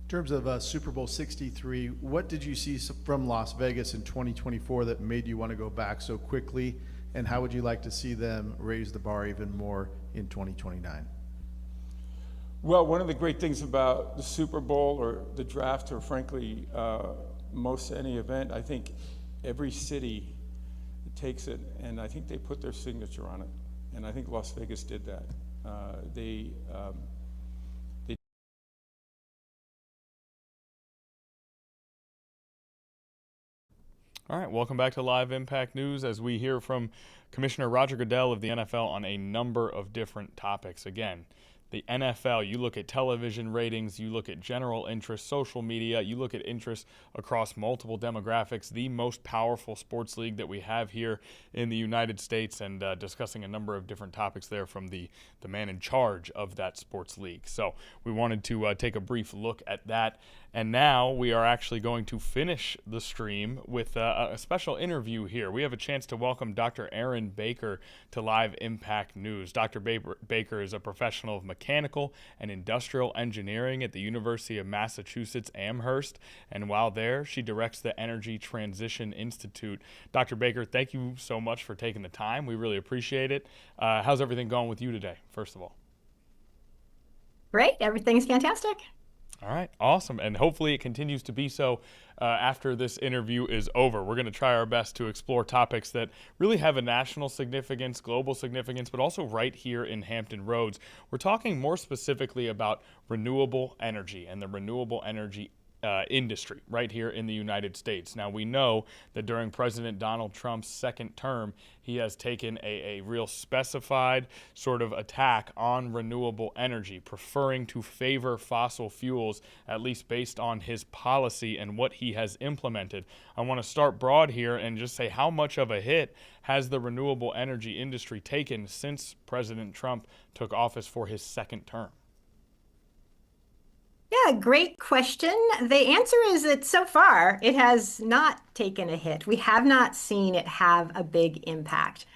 In terms of Super Bowl 63, what did you see from Las Vegas in 2024 that made you want to go back so quickly? And how would you like to see them raise the bar even more in 2029? Well, one of the great things about the Super Bowl or the draft, or frankly, most any event, I think every city takes it, and I think they put their signature on it. And I think Las Vegas did that. They All right, welcome back to Live Impact News as we hear from Commissioner Roger Goodell of the NFL on a number of different topics. Again, the NFL, you look at television ratings, you look at general interest, social media, you look at interest across multiple demographics, the most powerful sports league that we have here in the United States, and discussing a number of different topics there from the man in charge of that sports league. So we wanted to take a brief look at that. And now we are actually going to finish the stream with a special interview here. We have a chance to welcome Dr. Aaron Baker to Live Impact News. Dr. Baker is a professional of mechanical and industrial engineering at the University of Massachusetts Amherst. And while there, she directs the Energy Transition Institute. Dr. Baker, thank you so much for taking the time. We really appreciate it. How's everything going with you today, first of all? Great. Everything's fantastic. All right, awesome. And hopefully it continues to be so after this interview is over. We're going to try our best to explore topics that really have a national significance, global significance, but also right here in Hampton Roads. We're talking more specifically about renewable energy and the renewable energy industry right here in the United States. Now, we know that during President Donald Trump's second term, he has taken a real specified sort of attack on renewable energy, preferring to favor fossil fuels, at least based on his policy and what he has implemented. I want to start broad here and just say, how much of a hit has the renewable energy industry taken since President Trump took office for his second term? Yeah, great question. The answer is that so far it has not taken a hit. We have not seen it have a big impact.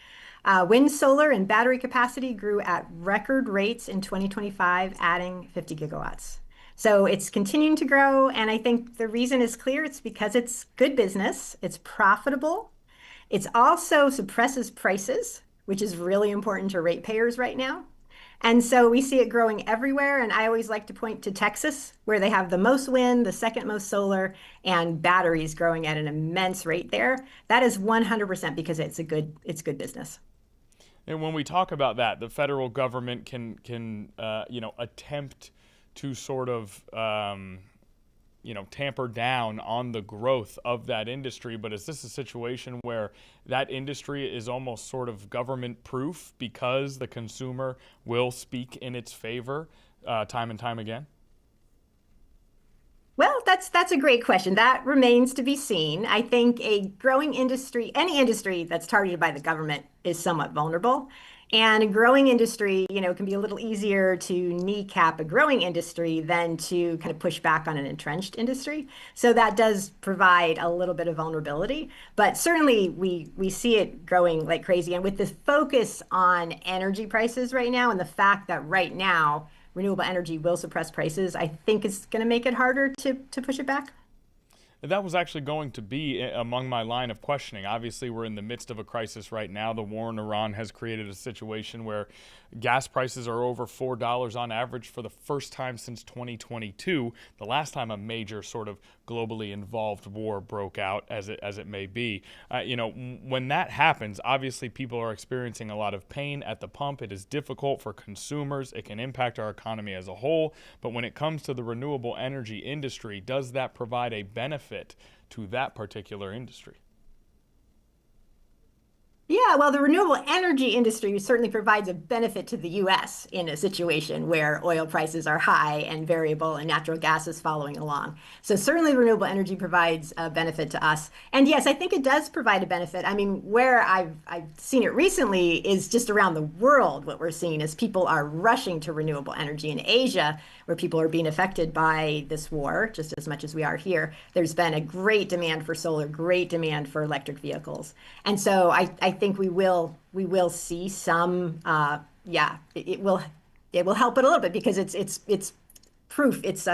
Wind, solar, and battery capacity grew at record rates in 2025, adding 50 gigawatts. So it's continuing to grow, and I think the reason is clear. It's because it's good business, it's profitable. It also suppresses prices, which is really important to ratepayers right now. And so we see it growing everywhere. And I always like to point to Texas, where they have the most wind, the second most solar, and batteries growing at an immense rate there. That is 100% because it's good business. And when we talk about that, the federal government can attempt to sort of tamper down on the growth of that industry. But is this a situation where that industry is almost sort of government proof because the consumer will speak in its favor time and time again? Well, that's a great question. That remains to be seen. I think a growing industry, any industry that's targeted by the government, is somewhat vulnerable. And a growing industry, can be a little easier to kneecap a growing industry than to kind of push back on an entrenched industry. So that does provide a little bit of vulnerability. But certainly we see it growing like crazy. And with the focus on energy prices right now and the fact that right now renewable energy will suppress prices, I think it's going to make it harder to push it back. That was actually going to be among my line of questioning. Obviously, we're in the midst of a crisis right now. The war in Iran has created a situation where gas prices are over $4 on average for the first time since 2022, the last time a major sort of globally involved war broke out, as it may be. When that happens, obviously people are experiencing a lot of pain at the pump. It is difficult for consumers. It can impact our economy as a whole. But when it comes to the renewable energy industry, does that provide a benefit to that particular industry? Yeah, Yeah, well, the renewable energy industry certainly provides a benefit to the U.S. in a situation where oil prices are high and variable and natural gas is following along. So certainly renewable energy provides a benefit to us. And yes, I think it does provide a benefit. I mean, where I've seen it recently is just around the world. What we're seeing is people are rushing to renewable energy in Asia, where people are being affected by this war just as much as we are here. There's been a great demand for solar, great demand for electric vehicles. And so I think we will see some it will help it a little bit because it's proof it's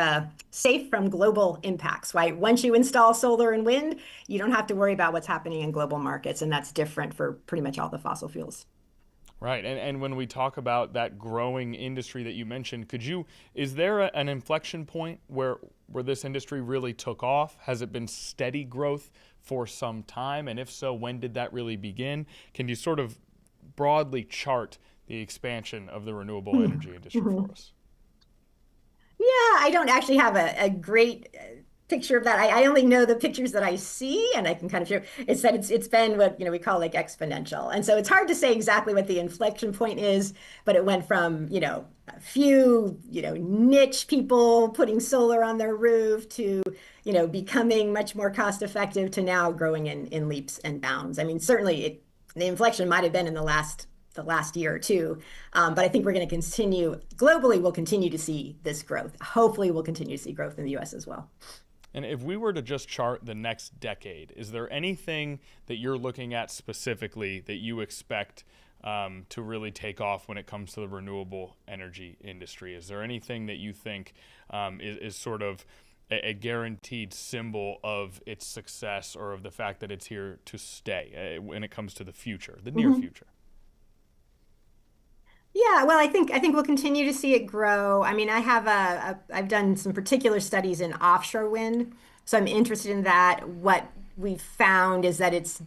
safe from global impacts, right? Once you install solar and wind, you don't have to worry about what's happening in global markets, and that's different for pretty much all the fossil fuels. Right, and when we talk about that growing industry that you mentioned, is there an inflection point where this industry really took off? Has it been steady growth for some time? And if so, when did that really begin? Can you sort of broadly chart the expansion of the renewable energy industry for us? Yeah, I don't actually have a great picture of that. I only know the pictures that I see, and I can kind of show. It's that it's been what we call like exponential, and so it's hard to say exactly what the inflection point is. But it went from a few niche people putting solar on their roof to becoming much more cost effective to now growing in leaps and bounds. I mean, certainly the inflection might have been in the last year or two. But I think we're going to continue globally. We'll continue to see this growth. Hopefully we'll continue to see growth in the US as well. And if we were to just chart the next decade, is there anything that you're looking at specifically that you expect to really take off when it comes to the renewable energy industry? Is there anything that you think is sort of a guaranteed symbol of its success or of the fact that it's here to stay when it comes to the future, the near future? Yeah, well, I think we'll continue to see it grow. I mean, I've done some particular studies in offshore wind, so I'm interested in that. What we've found is that it's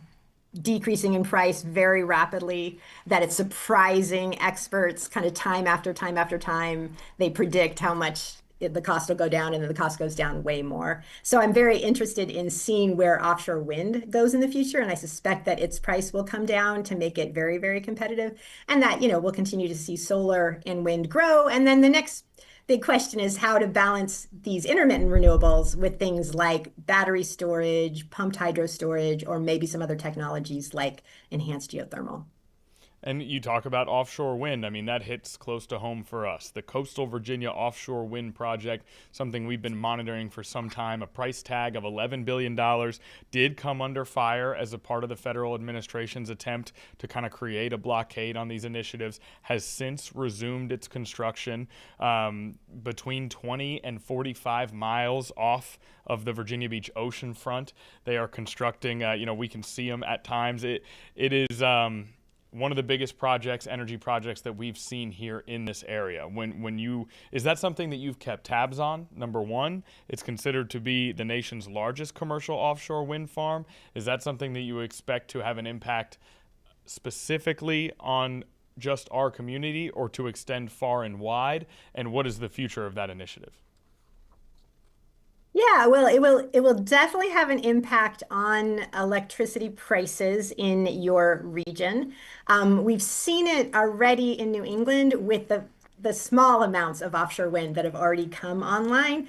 decreasing in price very rapidly, that it's surprising experts kind of time after time after time. They predict how much the cost will go down, and then the cost goes down way more. So I'm very interested in seeing where offshore wind goes in the future, and I suspect that its price will come down to make it very, very competitive, and that we'll continue to see solar and wind grow. And then the next big question is how to balance these intermittent renewables with things like battery storage, pumped hydro storage, or maybe some other technologies like enhanced geothermal. And you talk about offshore wind. I mean, that hits close to home for us. The Coastal Virginia Offshore Wind Project, something we've been monitoring for some time, a price tag of $11 billion, did come under fire as a part of the federal administration's attempt to kind of create a blockade on these initiatives, has since resumed its construction between 20 and 45 miles off of the Virginia Beach ocean front. They are constructing, we can see them at times. It is one of the biggest energy projects that we've seen here in this area. Is that something that you've kept tabs on? Number one, it's considered to be the nation's largest commercial offshore wind farm. Is that something that you expect to have an impact specifically on just our community or to extend far and wide? And what is the future of that initiative? Yeah, well, it will definitely have an impact on electricity prices in your region. We've seen it already in New England with the small amounts of offshore wind that have already come online.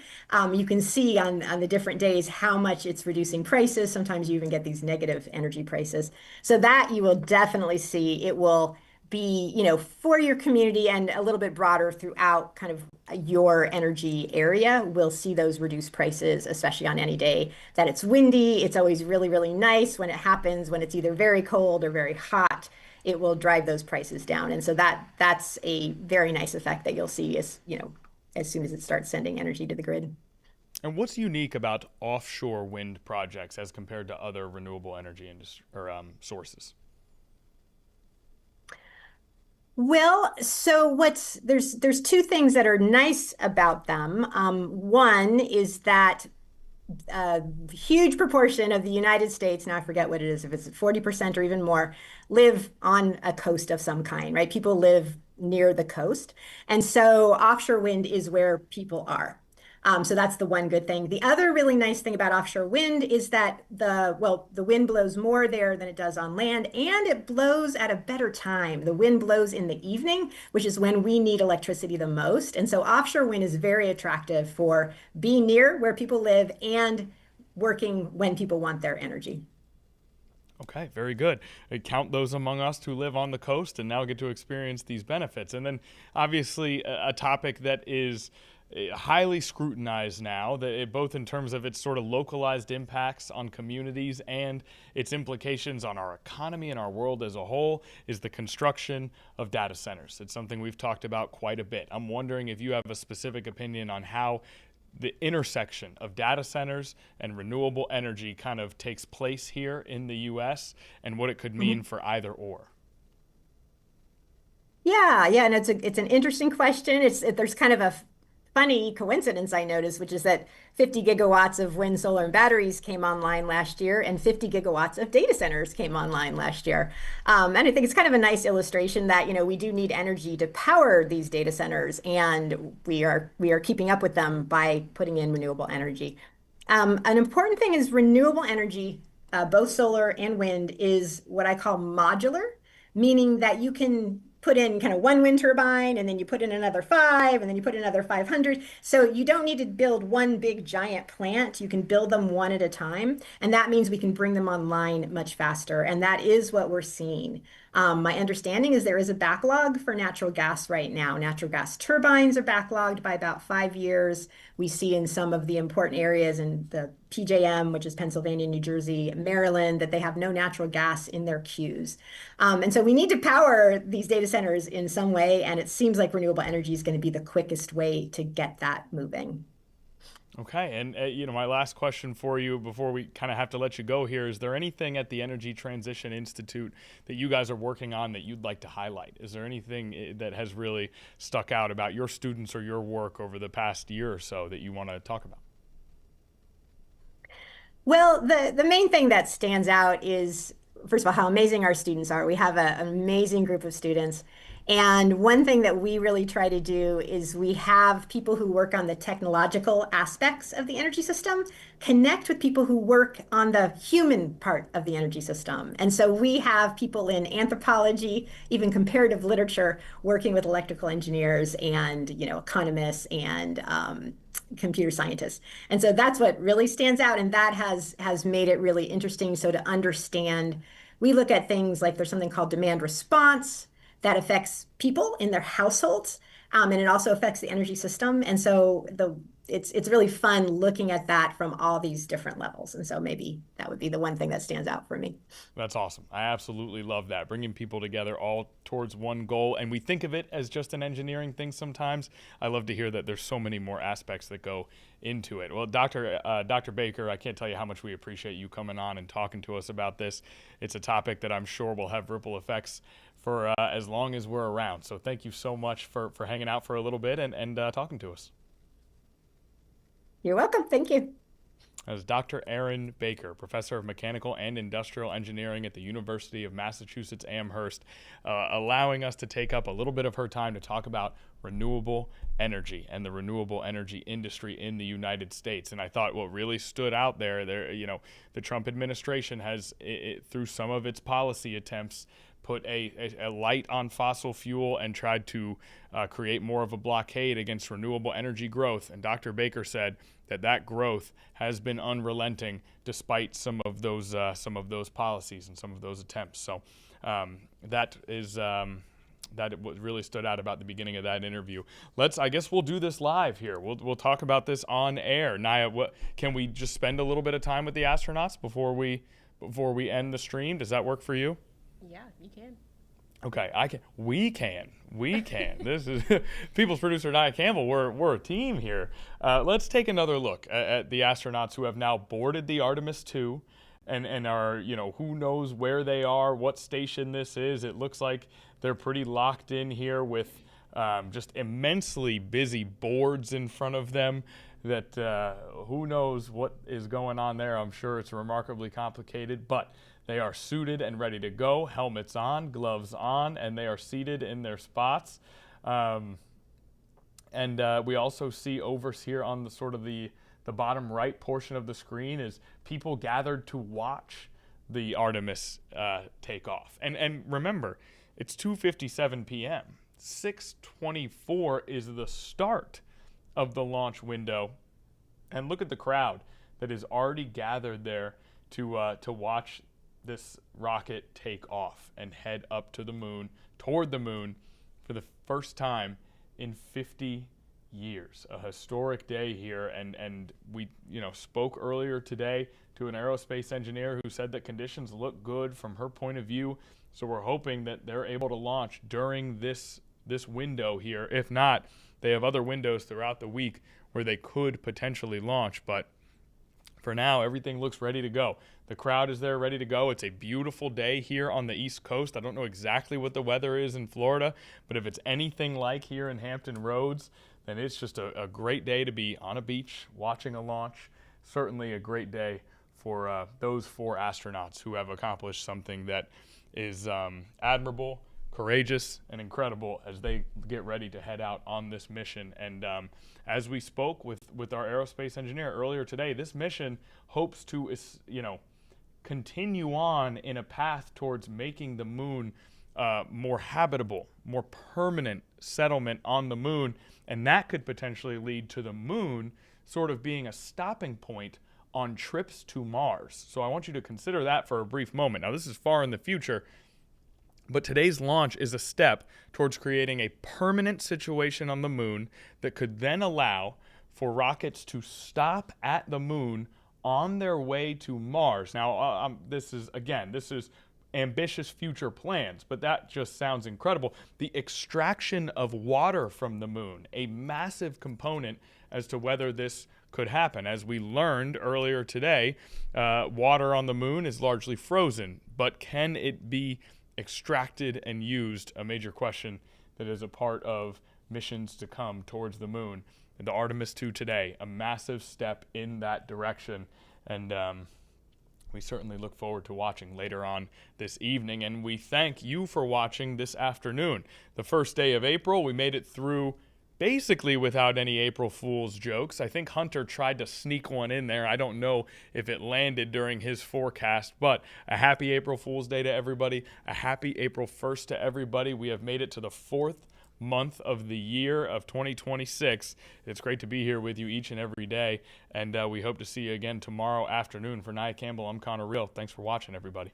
You can see on the different days how much it's reducing prices. Sometimes you even get these negative energy prices. So that you will definitely see. It will be, for your community and a little bit broader throughout kind of your energy area. We'll see those reduced prices, especially on any day that it's windy. It's always really, really nice when it happens, when it's either very cold or very hot. It will drive those prices down. And so that's a very nice effect that you'll see as soon as it starts sending energy to the grid. And what's unique about offshore wind projects as compared to other renewable energy sources? Well, so there's two things that are nice about them. One is that a huge proportion of the United States, now I forget what it is, if it's 40% or even more, live on a coast of some kind, right? People live near the coast. And so offshore wind is where people are. So that's the one good thing. The other really nice thing about offshore wind is that the wind blows more there than it does on land, and it blows at a better time. The wind blows in the evening, which is when we need electricity the most. And so offshore wind is very attractive for being near where people live and working when people want their energy. Okay, very good. Count those among us who live on the coast and now get to experience these benefits. And then obviously a topic that is highly scrutinized now, both in terms of its sort of localized impacts on communities and its implications on our economy and our world as a whole, is the construction of data centers. It's something we've talked about quite a bit. I'm wondering if you have a specific opinion on how the intersection of data centers and renewable energy kind of takes place here in the U.S. and what it could mean for either or. Yeah, and it's an interesting question. There's kind of a funny coincidence I noticed, which is that 50 gigawatts of wind, solar, and batteries came online last year, and 50 gigawatts of data centers came online last year. And I think it's kind of a nice illustration that, we do need energy to power these data centers, and we are keeping up with them by putting in renewable energy. An important thing is renewable energy, both solar and wind, is what I call modular, meaning that you can put in kind of one wind turbine, and then you put in another 5, and then you put in another 500. So you don't need to build one big giant plant. You can build them one at a time. And that means we can bring them online much faster. And that is what we're seeing. My understanding is there is a backlog for natural gas right now. Natural gas turbines are backlogged by about 5 years. We see in some of the important areas in the PJM, which is Pennsylvania, New Jersey, Maryland, that they have no natural gas in their queues. And so we need to power these data centers in some way, and it seems like renewable energy is going to be the quickest way to get that moving. Okay, and my last question for you before we kind of have to let you go here, is there anything at the Energy Transition Institute that you guys are working on that you'd like to highlight? Is there anything that has really stuck out about your students or your work over the past year or so that you want to talk about? Well, the main thing that stands out is, first of all, how amazing our students are. We have an amazing group of students. And one thing that we really try to do is we have people who work on the technological aspects of the energy system connect with people who work on the human part of the energy system. And so we have people in anthropology, even comparative literature, working with electrical engineers and, economists and computer scientists. And so that's what really stands out. And that has made it really interesting. So to understand, we look at things like there's something called demand response that affects people in their households, and it also affects the energy system. And so it's really fun looking at that from all these different levels. And so maybe that would be the one thing that stands out for me. That's awesome. I absolutely love that, bringing people together all towards one goal. And we think of it as just an engineering thing sometimes. I love to hear that there's so many more aspects that go into it. Well, Dr. Baker, I can't tell you how much we appreciate you coming on and talking to us about this. It's a topic that I'm sure will have ripple effects for as long as we're around. So thank you so much for hanging out for a little bit and talking to us. You're welcome. Thank you. That is Dr. Erin Baker, Professor of Mechanical and Industrial Engineering at the University of Massachusetts Amherst, allowing us to take up a little bit of her time to talk about renewable energy and the renewable energy industry in the United States. And I thought what really stood out there, the Trump administration has, through some of its policy attempts, put a light on fossil fuel and tried to create more of a blockade against renewable energy growth. And Dr. Baker said that growth has been unrelenting despite some of those policies and some of those attempts. So that is what really stood out about the beginning of that interview. I guess we'll do this live here. We'll talk about this on air. Naya, can we just spend a little bit of time with the astronauts before we end the stream? Does that work for you? Yeah, you can. Okay, I can. We can. This is People's producer Nia Campbell. We're a team here. Let's take another look at the astronauts who have now boarded the Artemis II, and are who knows where they are, what station this is. It looks like they're pretty locked in here with just immensely busy boards in front of them. That who knows what is going on there. I'm sure it's remarkably complicated, but they are suited and ready to go, helmets on, gloves on, and they are seated in their spots. And And we also see over here on the sort of the bottom right portion of the screen is people gathered to watch the Artemis take off. And remember, it's 2:57 p.m. 6:24 is the start of the launch window. And look at the crowd that is already gathered there to watch this rocket take off and head up to the moon, toward the moon, for the first time in 50 years. A historic day here, and we spoke earlier today to an aerospace engineer who said that conditions look good from her point of view. So we're hoping that they're able to launch during this window here. If not, they have other windows throughout the week where they could potentially launch, but for now, everything looks ready to go. The crowd is there ready to go. It's a beautiful day here on the East Coast. I don't know exactly what the weather is in Florida, but if it's anything like here in Hampton Roads, then it's just a great day to be on a beach watching a launch. Certainly a great day for those 4 astronauts who have accomplished something that is admirable, courageous, and incredible as they get ready to head out on this mission. And as we spoke with our aerospace engineer earlier today, this mission hopes to continue on in a path towards making the moon more habitable, more permanent settlement on the moon, and that could potentially lead to the moon sort of being a stopping point on trips to Mars. So I want you to consider that for a brief moment. Now, this is far in the future, but today's launch is a step towards creating a permanent situation on the moon that could then allow for rockets to stop at the moon on their way to Mars. Now, this is ambitious future plans, but that just sounds incredible. The extraction of water from the moon, a massive component as to whether this could happen. As we learned earlier today, water on the moon is largely frozen, but can it be extracted and used? A major question that is a part of missions to come towards the moon. And the Artemis 2 today, a massive step in that direction. And we certainly look forward to watching later on this evening. And we thank you for watching this afternoon. The first day of April, we made it through basically without any April Fool's jokes. I think Hunter tried to sneak one in there. I don't know if it landed during his forecast, but a happy April Fool's Day to everybody. A happy April 1st to everybody. We have made it to the 4th month of the year of 2026. It's great to be here with you each and every day, and we hope to see you again tomorrow afternoon. For Nia Campbell, I'm Connor Real. Thanks for watching, everybody.